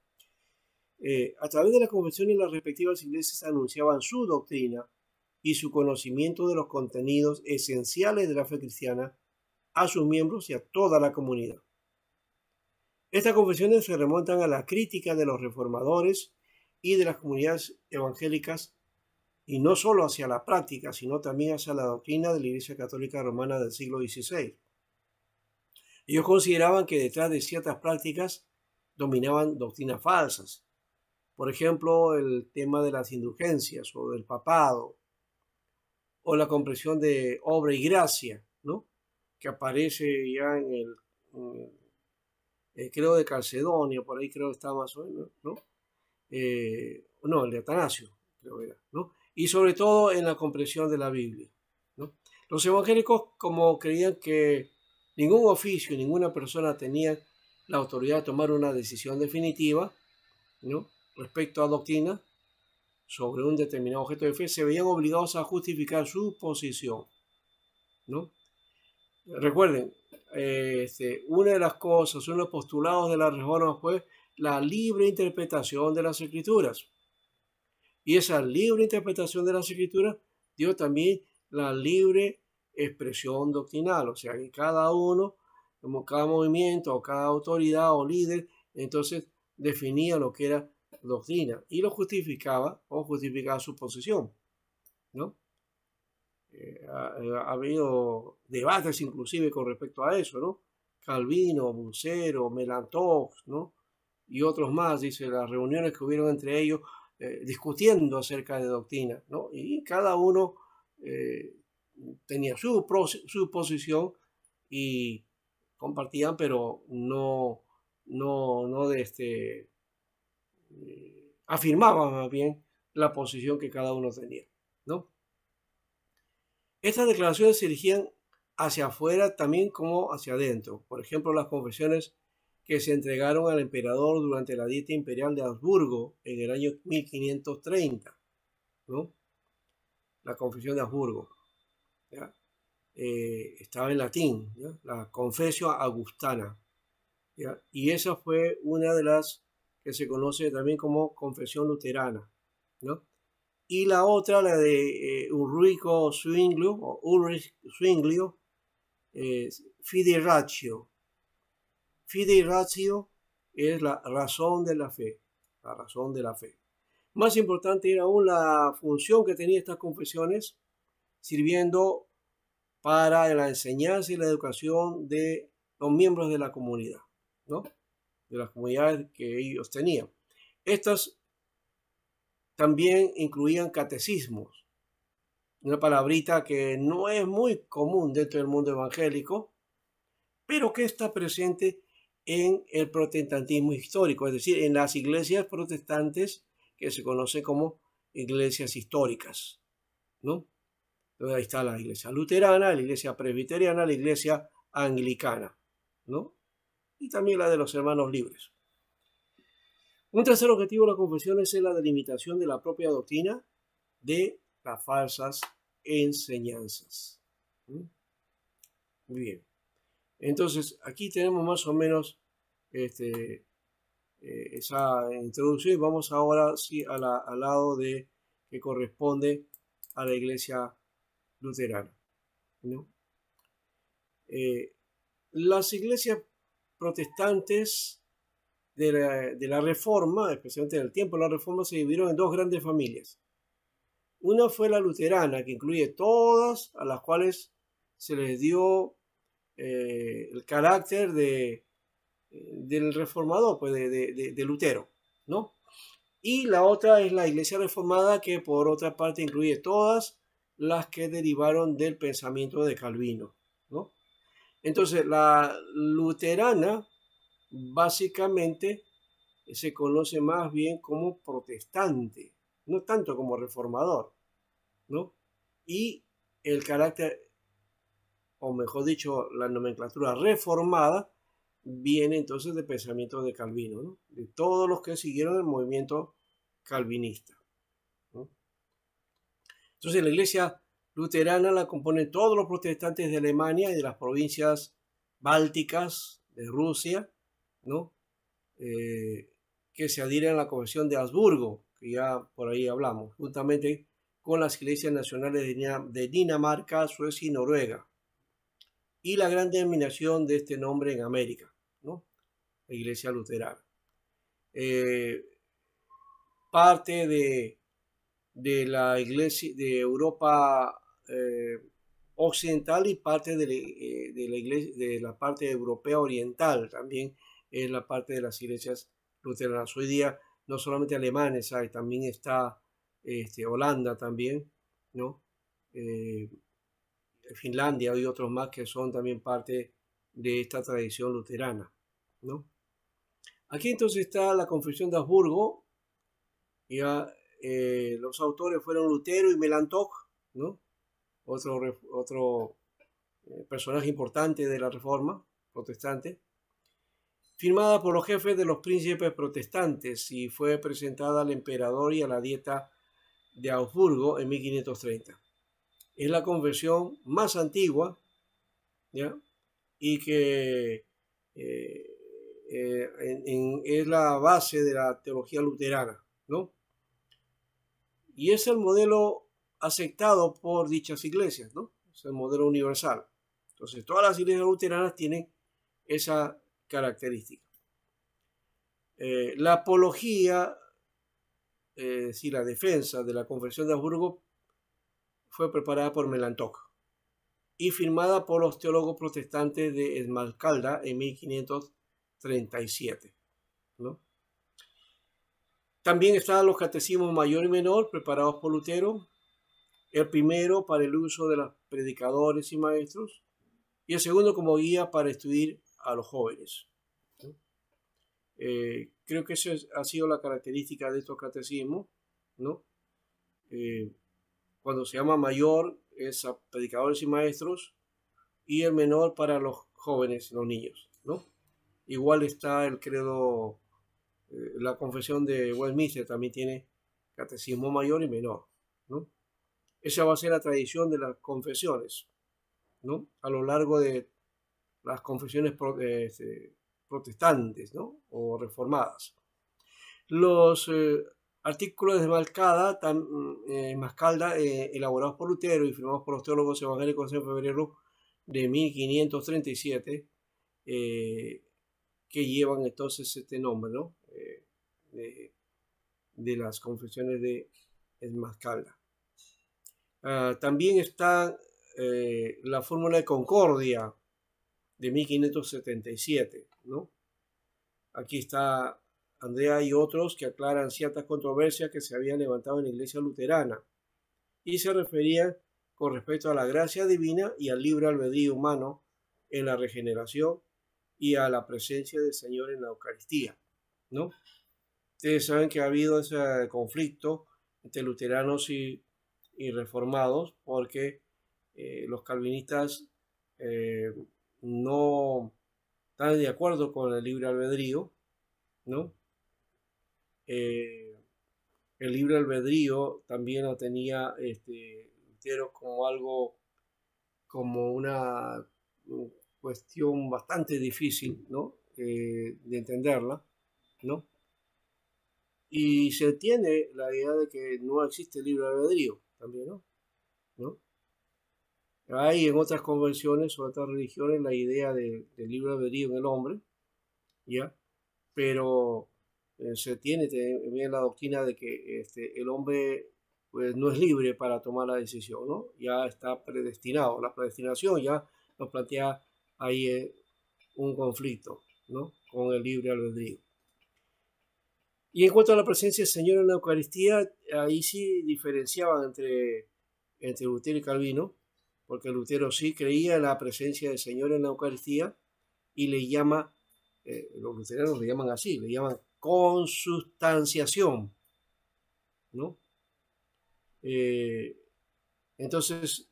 [SPEAKER 1] A través de las confesiones, las respectivas iglesias anunciaban su doctrina y su conocimiento de los contenidos esenciales de la fe cristiana a sus miembros y a toda la comunidad. Estas confesiones se remontan a la crítica de los reformadores y de las comunidades evangélicas, y no solo hacia la práctica, sino también hacia la doctrina de la Iglesia Católica Romana del siglo XVI. Ellos consideraban que detrás de ciertas prácticas dominaban doctrinas falsas, Por ejemplo, el tema de las indulgencias o del papado, o la comprensión de obra y gracia, ¿no? Que aparece ya creo de Calcedonia, por ahí creo que está más o menos, ¿no? No, el de Atanasio, creo que era, ¿no? Y sobre todo en la comprensión de la Biblia, ¿no? Los evangélicos, como creían que ningún oficio, ninguna persona tenía la autoridad de tomar una decisión definitiva, ¿no? Respecto a doctrina sobre un determinado objeto de fe, se veían obligados a justificar su posición, ¿no? Recuerden, una de las cosas, uno de los postulados de la reforma fue la libre interpretación de las escrituras. Y esa libre interpretación de las escrituras dio también la libre expresión doctrinal, o sea que cada uno, como cada movimiento o cada autoridad o líder, entonces definía lo que era doctrina y lo justificaba o justificaba su posición, ¿no? Ha habido debates inclusive con respecto a eso, ¿no? Calvino, Bucero, Melanchthon, ¿no? Y otros más, dice, las reuniones que hubieron entre ellos discutiendo acerca de doctrina, ¿no? Y cada uno tenía su posición y compartían, pero no afirmaban más bien la posición que cada uno tenía, ¿no? Estas declaraciones se dirigían hacia afuera también como hacia adentro. Por ejemplo, las confesiones que se entregaron al emperador durante la dieta imperial de Habsburgo en el año 1530, ¿no? La confesión de Habsburgo, ¿ya? Estaba en latín, ¿ya? La Confessio Augustana, ¿ya? Y esa fue una de las que se conoce también como confesión luterana, ¿no? Y la otra, la de Ulrico Zwinglio, o Ulrich Zwinglio, Fidei Ratio. Fidei Ratio es la razón de la fe, la razón de la fe. Más importante era aún la función que tenían estas confesiones, sirviendo para la enseñanza y la educación de los miembros de la comunidad, ¿no? De las comunidades que ellos tenían. Estas también incluían catecismos, una palabrita que no es muy común dentro del mundo evangélico, pero que está presente en el protestantismo histórico, es decir, en las iglesias protestantes que se conocen como iglesias históricas, ¿no? Entonces ahí está la iglesia luterana, la iglesia presbiteriana, la iglesia anglicana, ¿no? Y también la de los hermanos libres. Un tercer objetivo de las confesiones es la delimitación de la propia doctrina de las falsas enseñanzas. Muy bien. Entonces, aquí tenemos más o menos esa introducción y vamos ahora sí al lado de que corresponde a la iglesia luterana, ¿no? Las iglesias protestantes de la Reforma, especialmente en el tiempo de la Reforma, se dividieron en dos grandes familias. Una fue la luterana, que incluye todas a las cuales se les dio el carácter del reformador, pues de Lutero, ¿no? Y la otra es la iglesia reformada, que por otra parte incluye todas las que derivaron del pensamiento de Calvino, ¿no? Entonces, la luterana básicamente se conoce más bien como protestante, no tanto como reformador, ¿no? Y el carácter, o mejor dicho, la nomenclatura reformada, viene entonces del pensamiento de Calvino, ¿no? De todos los que siguieron el movimiento calvinista, ¿no? Entonces la iglesia luterana la componen todos los protestantes de Alemania y de las provincias bálticas de Rusia, ¿no? Que se adhieren a la Confesión de Habsburgo, que ya por ahí hablamos, juntamente con las iglesias nacionales de Dinamarca, Suecia y Noruega, y la gran denominación de este nombre en América, ¿no? La iglesia luterana. Parte de la iglesia de Europa occidental y parte de la iglesia, de la parte europea oriental también es la parte de las iglesias luteranas. Hoy día no solamente alemanes hay, también está Holanda también, ¿no? Finlandia y otros más que son también parte de esta tradición luterana, ¿no? Aquí entonces está la Confesión de Habsburgo. Ya, los autores fueron Lutero y Melanchthon, ¿no? Otro personaje importante de la Reforma protestante, firmada por los jefes de los príncipes protestantes y fue presentada al emperador y a la Dieta de Augsburgo en 1530. Es la confesión más antigua, ¿ya? Y que es la base de la teología luterana, ¿no? Y es el modelo aceptado por dichas iglesias, ¿no? Es el modelo universal. Entonces, todas las iglesias luteranas tienen esa característica. La apología, si la defensa de la Confesión de Habsburgo fue preparada por Melanchthon y firmada por los teólogos protestantes de Esmalcalda en 1537, ¿no? También están los catecismos mayor y menor preparados por Lutero, el primero para el uso de los predicadores y maestros y el segundo como guía para estudiar a los jóvenes. Creo que esa ha sido la característica de estos catecismos, ¿no? Cuando se llama mayor es a predicadores y maestros y el menor para los jóvenes, los niños, ¿no? Igual está el credo, la confesión de Westminster también tiene catecismo mayor y menor, ¿no? Esa va a ser la tradición de las confesiones, ¿no? A lo largo de las confesiones protestantes, ¿no? O reformadas. Los artículos de Mascalda, elaborados por Lutero y firmados por los teólogos evangélicos en febrero de 1537, que llevan entonces este nombre, ¿no? De las confesiones de Mascalda. También está la fórmula de concordia de 1577, ¿no? Aquí está Andrea y otros que aclaran ciertas controversias que se habían levantado en la iglesia luterana y se referían con respecto a la gracia divina y al libre albedrío humano en la regeneración y a la presencia del Señor en la Eucaristía, ¿no? Ustedes saben que ha habido ese conflicto entre luteranos y reformados porque los calvinistas no están de acuerdo con el libre albedrío, ¿no? El libre albedrío también lo tenía Lutero como algo, como una cuestión bastante difícil, ¿no? De entenderla, ¿no? Y se tiene la idea de que no existe libre albedrío también, ¿no? Hay en otras convenciones o otras religiones la idea del libre albedrío en el hombre, ¿ya? Pero se tiene también la doctrina de que el hombre pues, no es libre para tomar la decisión, ¿no? Ya está predestinado. La predestinación ya nos plantea ahí un conflicto, ¿no? Con el libre albedrío. Y en cuanto a la presencia del Señor en la Eucaristía, ahí sí diferenciaban entre Lutero y Calvino, porque Lutero sí creía en la presencia del Señor en la Eucaristía y le llama, los luteranos le llaman así, le llaman consubstanciación, ¿no? Entonces,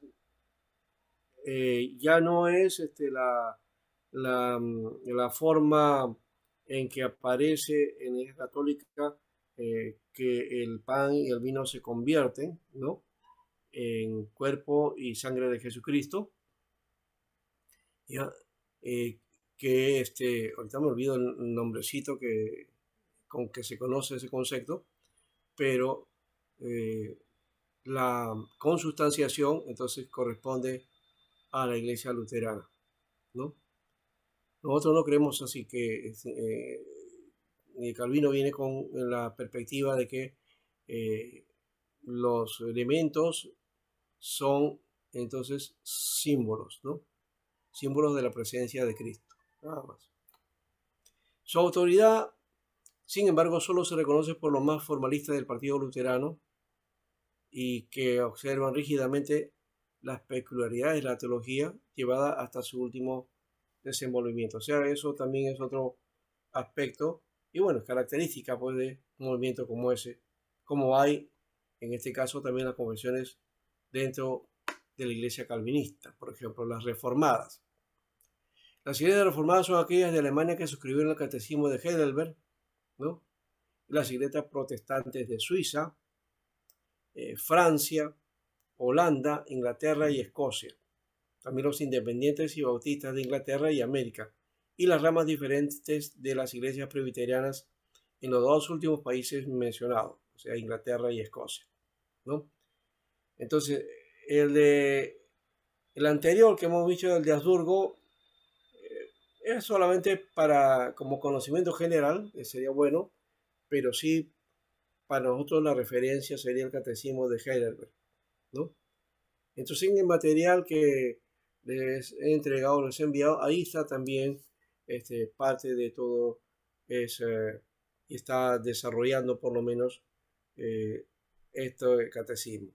[SPEAKER 1] ya no es la forma en que aparece en la Iglesia Católica que el pan y el vino se convierten, ¿no? En cuerpo y sangre de Jesucristo, ¿ya? Que ahorita me olvido el nombrecito con que se conoce ese concepto, pero la consubstanciación entonces corresponde a la iglesia luterana, ¿no? Nosotros no creemos así, que Calvino viene con la perspectiva de que los elementos son entonces símbolos, ¿no? Símbolos de la presencia de Cristo, nada más. Su autoridad Sin embargo, solo se reconoce por los más formalistas del Partido Luterano y que observan rígidamente las peculiaridades de la teología llevada hasta su último desenvolvimiento. O sea, eso también es otro aspecto y bueno, característica pues de un movimiento como ese, como hay en este caso también las confesiones dentro de la iglesia calvinista, por ejemplo, las reformadas. Las iglesias reformadas son aquellas de Alemania que suscribieron el catecismo de Heidelberg, ¿no? Las iglesias protestantes de Suiza, Francia, Holanda, Inglaterra y Escocia. También los independientes y bautistas de Inglaterra y América, y las ramas diferentes de las iglesias presbiterianas en los dos últimos países mencionados, o sea, Inglaterra y Escocia, ¿no? Entonces, el anterior que hemos visto, el de Habsburgo, es solamente para como conocimiento general, que sería bueno, pero sí para nosotros la referencia sería el catecismo de Heidelberg, ¿no? Entonces, en el material que les he entregado, les he enviado, ahí está también parte de todo, está desarrollando por lo menos este catecismo.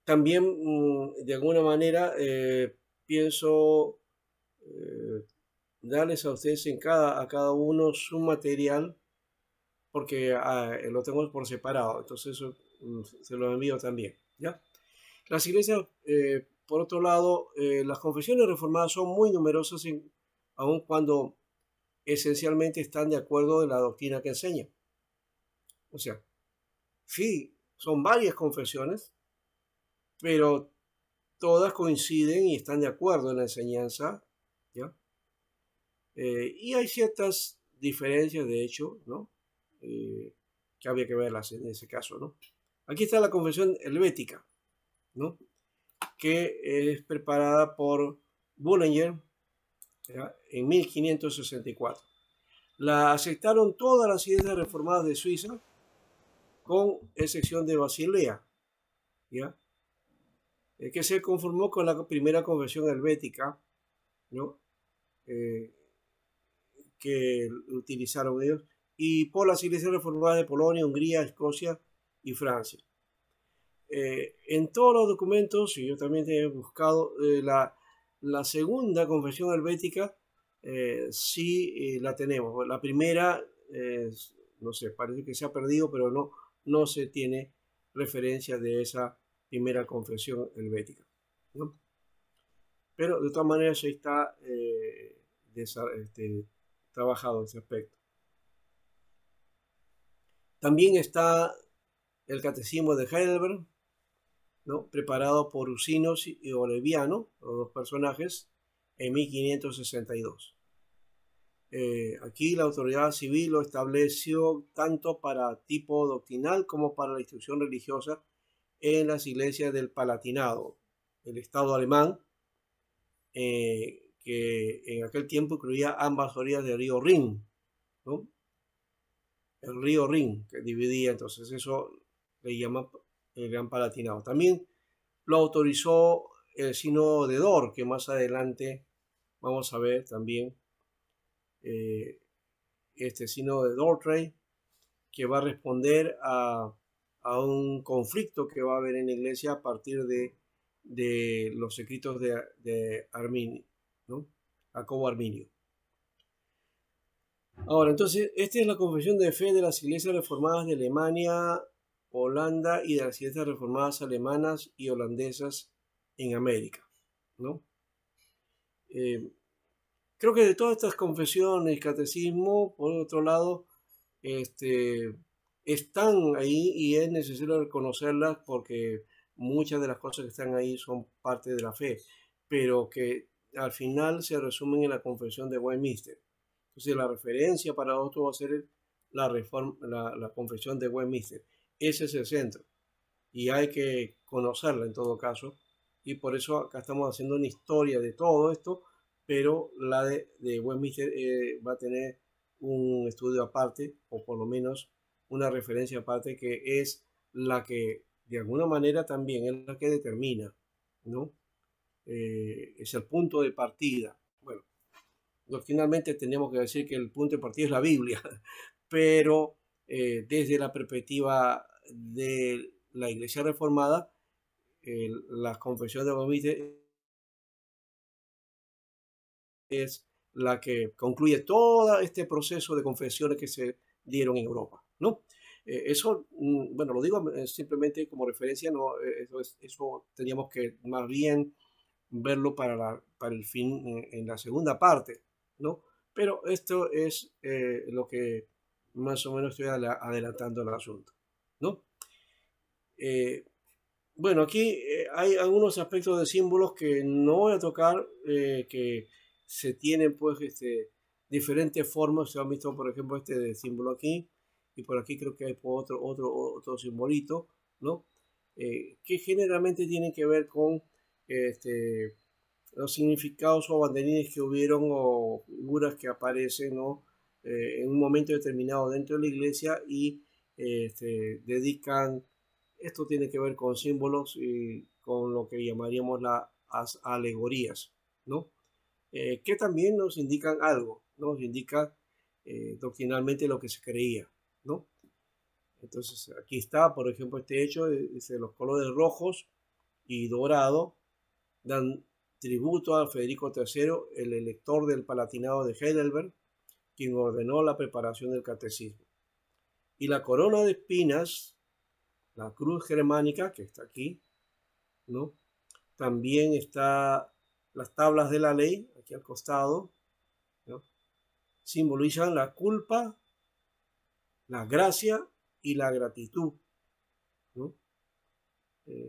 [SPEAKER 1] También, de alguna manera, pienso darles a ustedes a cada uno su material, porque lo tengo por separado, entonces eso, se lo envío también, ¿ya? Las iglesias, por otro lado, las confesiones reformadas son muy numerosas, aun cuando esencialmente están de acuerdo en la doctrina que enseñan. O sea, sí, son varias confesiones, pero todas coinciden y están de acuerdo en la enseñanza, ¿ya? Y hay ciertas diferencias, de hecho, ¿no? Que había que verlas en ese caso, ¿no? Aquí está la confesión helvética, ¿no? Que es preparada por Bullinger, ¿ya? En 1564. La aceptaron todas las iglesias reformadas de Suiza, con excepción de Basilea, ¿ya? Que se conformó con la primera confesión helvética, ¿no? Que utilizaron ellos, y por las iglesias reformadas de Polonia, Hungría, Escocia y Francia. En todos los documentos, y yo también he buscado, la segunda confesión helvética sí la tenemos. La primera, no sé, parece que se ha perdido, pero no se tiene referencia de esa primera confesión helvética, ¿no? Pero de todas maneras ahí está trabajado ese aspecto. También está el catecismo de Heidelberg, ¿no? Preparado por Usinos y Oleviano, los dos personajes, en 1562. Aquí la autoridad civil lo estableció tanto para tipo doctrinal como para la instrucción religiosa en las iglesias del Palatinado, el Estado alemán, que en aquel tiempo incluía ambas orillas del río Rin, ¿no? El río Rin, que dividía, entonces eso le llaman el Gran Palatinado. También lo autorizó el sínodo de Dort, que más adelante vamos a ver también este sínodo de Dort, que va a responder a un conflicto que va a haber en la iglesia a partir de los escritos de Arminio, ¿no? Jacobo Arminio. Ahora, entonces, esta es la confesión de fe de las iglesias reformadas de Alemania, Holanda y de las iglesias reformadas alemanas y holandesas en América, ¿no? Creo que de todas estas confesiones, catecismo, por otro lado, están ahí y es necesario reconocerlas porque muchas de las cosas que están ahí son parte de la fe, pero que al final se resumen en la confesión de Westminster. Entonces la referencia para nosotros va a ser la confesión de Westminster. Ese es el centro y hay que conocerla en todo caso, y por eso acá estamos haciendo una historia de todo esto, pero la de Westminster va a tener un estudio aparte, o por lo menos una referencia aparte, que es la que de alguna manera también es la que determina, ¿no? Es el punto de partida. Bueno, finalmente tenemos que decir que el punto de partida es la Biblia, pero desde la perspectiva de la Iglesia Reformada, la confesión de Baudite es la que concluye todo este proceso de confesiones que se dieron en Europa, ¿no? Eso, bueno, lo digo simplemente como referencia, no, eso teníamos que más bien verlo para el fin en la segunda parte, ¿no? Pero esto es lo que más o menos estoy adelantando el asunto, ¿no? Eh, bueno, aquí hay algunos aspectos de símbolos que no voy a tocar, que se tienen pues diferentes formas. Se han visto, por ejemplo, este de símbolo aquí, y por aquí creo que hay otro simbolito, ¿no? Que generalmente tienen que ver con los significados o banderines que hubieron o figuras que aparecen, ¿no? En un momento determinado dentro de la iglesia y dedican, esto tiene que ver con símbolos y con lo que llamaríamos las alegorías, ¿no? Que también nos indican algo, ¿no? Nos indica doctrinalmente lo que se creía, ¿no? Entonces aquí está, por ejemplo, este hecho, dice los colores rojos y dorado dan tributo a Federico III, el elector del Palatinado de Heidelberg, quien ordenó la preparación del catecismo. Y la corona de espinas, la cruz germánica, que está aquí, ¿no? También está las tablas de la ley, aquí al costado, ¿no? Simbolizan la culpa, la gracia y la gratitud, ¿no?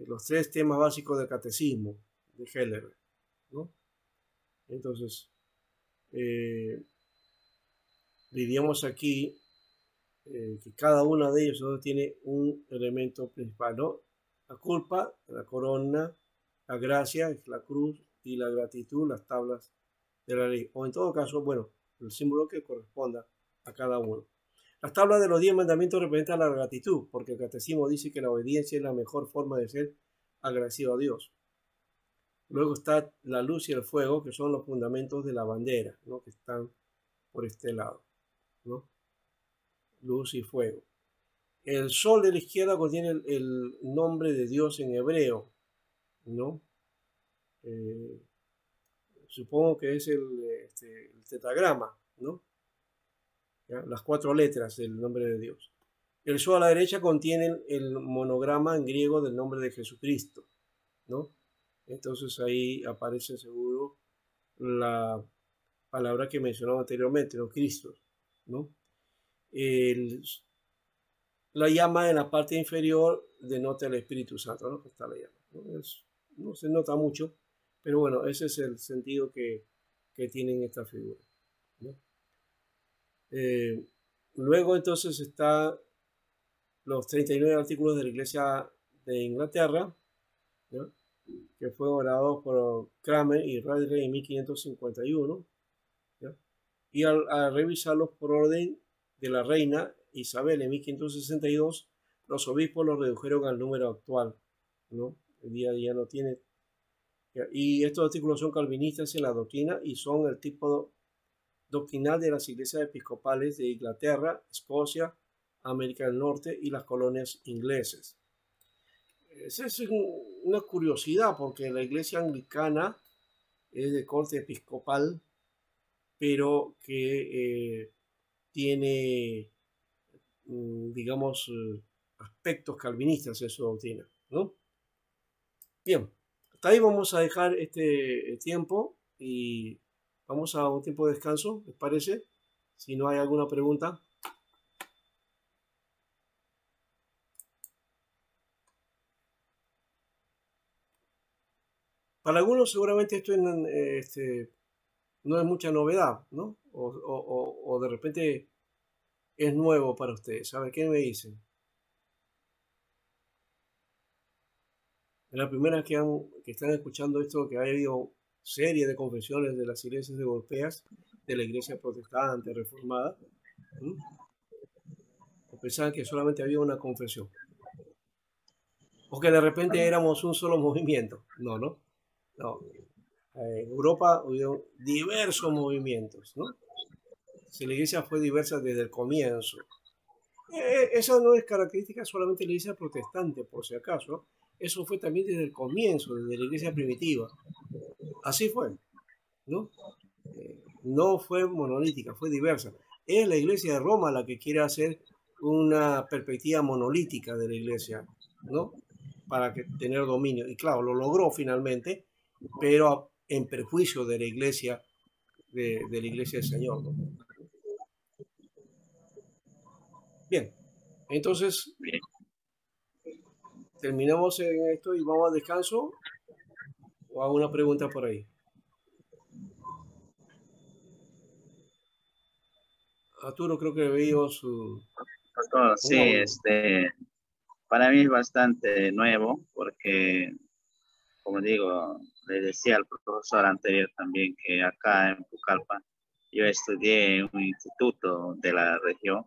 [SPEAKER 1] Los tres temas básicos del catecismo de Heidelberg, ¿no? Entonces, diríamos aquí que cada uno de ellos tiene un elemento principal, ¿no? La culpa, la corona, la gracia, la cruz, y la gratitud, las tablas de la ley. O en todo caso, bueno, el símbolo que corresponda a cada uno. Las tablas de los 10 mandamientos representan la gratitud, porque el catecismo dice que la obediencia es la mejor forma de ser agradecido a Dios. Luego está la luz y el fuego, que son los fundamentos de la bandera, ¿no? Que están por este lado, ¿no? Luz y fuego. El sol de la izquierda contiene el nombre de Dios en hebreo, ¿no? Supongo que es el tetragrama, ¿no? ¿Ya? Las 4 letras del nombre de Dios. El sol a la derecha contiene el monograma en griego del nombre de Jesucristo, ¿no? Entonces ahí aparece seguro la palabra que mencionaba anteriormente, ¿no? Cristo, ¿no? La llama en la parte inferior denota el Espíritu Santo, ¿no? Está la llama, ¿no? No se nota mucho, pero bueno, ese es el sentido que tienen esta figura, ¿no? Luego entonces está los 39 artículos de la Iglesia de Inglaterra, ¿no? Que fue orado por Cranmer y Radley en 1551, ¿no? Y al revisarlos por orden de la reina Isabel en 1562, los obispos los redujeron al número actual, ¿no? El día a día no tiene. Y estos artículos son calvinistas en la doctrina y son el tipo doctrinal de las iglesias episcopales de Inglaterra, Escocia, América del Norte y las colonias inglesas. Esa es una curiosidad porque la iglesia anglicana es de corte episcopal, pero que tiene, digamos, aspectos calvinistas en su doctrina, ¿no? Bien, hasta ahí vamos a dejar este tiempo y vamos a un tiempo de descanso, ¿les parece? Si no hay alguna pregunta. Para algunos seguramente esto no es mucha novedad, ¿no? O de repente es nuevo para ustedes. A ver, ¿qué me dicen? Es la primera vez que están escuchando esto, que ha habido serie de confesiones de las iglesias europeas, de la iglesia protestante, reformada. ¿Mm? O pensaban que solamente había una confesión. O que de repente éramos un solo movimiento. No, no. No. En Europa hubo diversos movimientos, ¿no? Si la iglesia fue diversa desde el comienzo. Esa no es característica solamente de la iglesia protestante, por si acaso. Eso fue también desde el comienzo, desde la iglesia primitiva. Así fue, ¿no? No fue monolítica, fue diversa. Es la iglesia de Roma la que quiere hacer una perspectiva monolítica de la iglesia, ¿no? Para tener dominio. Y claro, lo logró finalmente, pero en perjuicio de la iglesia, de la iglesia del Señor, ¿no? Bien, entonces
[SPEAKER 3] Bien.
[SPEAKER 1] terminamos en esto y vamos a descanso. ¿O hago una pregunta por ahí? Arturo, creo que veíamos su...
[SPEAKER 3] Pastor, sí, para mí es bastante nuevo porque, como digo, le decía al profesor anterior también que acá en Pucallpa yo estudié en un instituto de la región,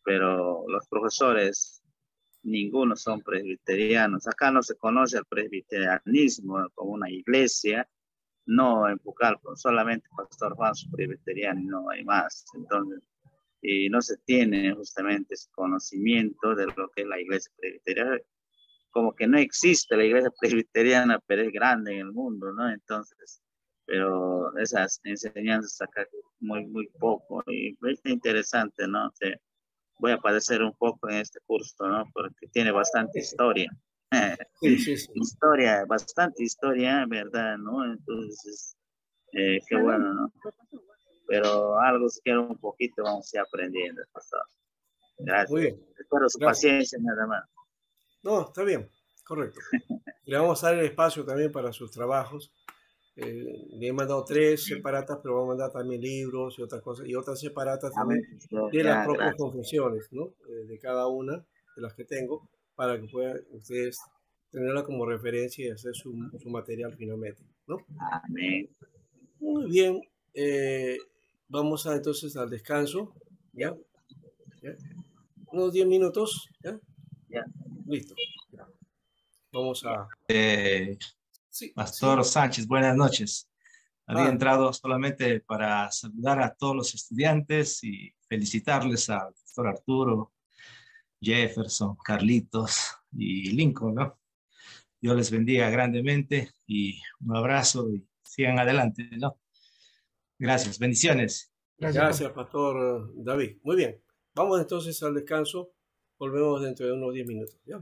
[SPEAKER 3] pero los profesores, ninguno son presbiterianos. Acá no se conoce el presbiterianismo como una iglesia, no en Pucallpa, solamente Pastor Juan su presbiteriano y no hay más. Entonces, y no se tiene justamente ese conocimiento de lo que es la iglesia presbiteriana. Como que no existe la iglesia presbiteriana, pero es grande en el mundo, ¿no? Entonces, pero esas enseñanzas acá muy poco y es interesante, ¿no? Voy a padecer un poco en este curso, ¿no? Porque tiene bastante historia.
[SPEAKER 1] Sí, sí, sí.
[SPEAKER 3] Historia, bastante historia, ¿verdad? ¿No? Entonces, qué bueno, ¿no? Pero algo si quiero un poquito vamos a ir aprendiendo, pastor. Gracias.
[SPEAKER 1] Muy bien.
[SPEAKER 3] Espero su
[SPEAKER 1] Gracias.
[SPEAKER 3] paciencia nada más.
[SPEAKER 1] No, está bien, correcto. Le vamos a dar el espacio también para sus trabajos. Le he mandado 3 separatas, pero vamos a mandar también libros y otras cosas, y otras separatas también de las propias confesiones, ¿no? De cada una de las que tengo, para que puedan ustedes tenerla como referencia y hacer su material finalmente, ¿no?
[SPEAKER 3] Amén.
[SPEAKER 1] Muy bien. Vamos entonces al descanso, ¿ya? ¿Ya? Unos 10 minutos, ¿ya?
[SPEAKER 3] Ya.
[SPEAKER 1] Listo. Ya. Vamos a... Sí,
[SPEAKER 4] Pastor
[SPEAKER 1] sí.
[SPEAKER 4] Sánchez, buenas noches. Había entrado solamente para saludar a todos los estudiantes y felicitarles al doctor Arturo, Jefferson, Carlitos y Lincoln, ¿no? Dios les bendiga grandemente y un abrazo y sigan adelante, ¿no? Gracias, bendiciones.
[SPEAKER 1] Gracias, Pastor David. Muy bien. Vamos entonces al descanso. Volvemos dentro de unos 10 minutos, ¿ya?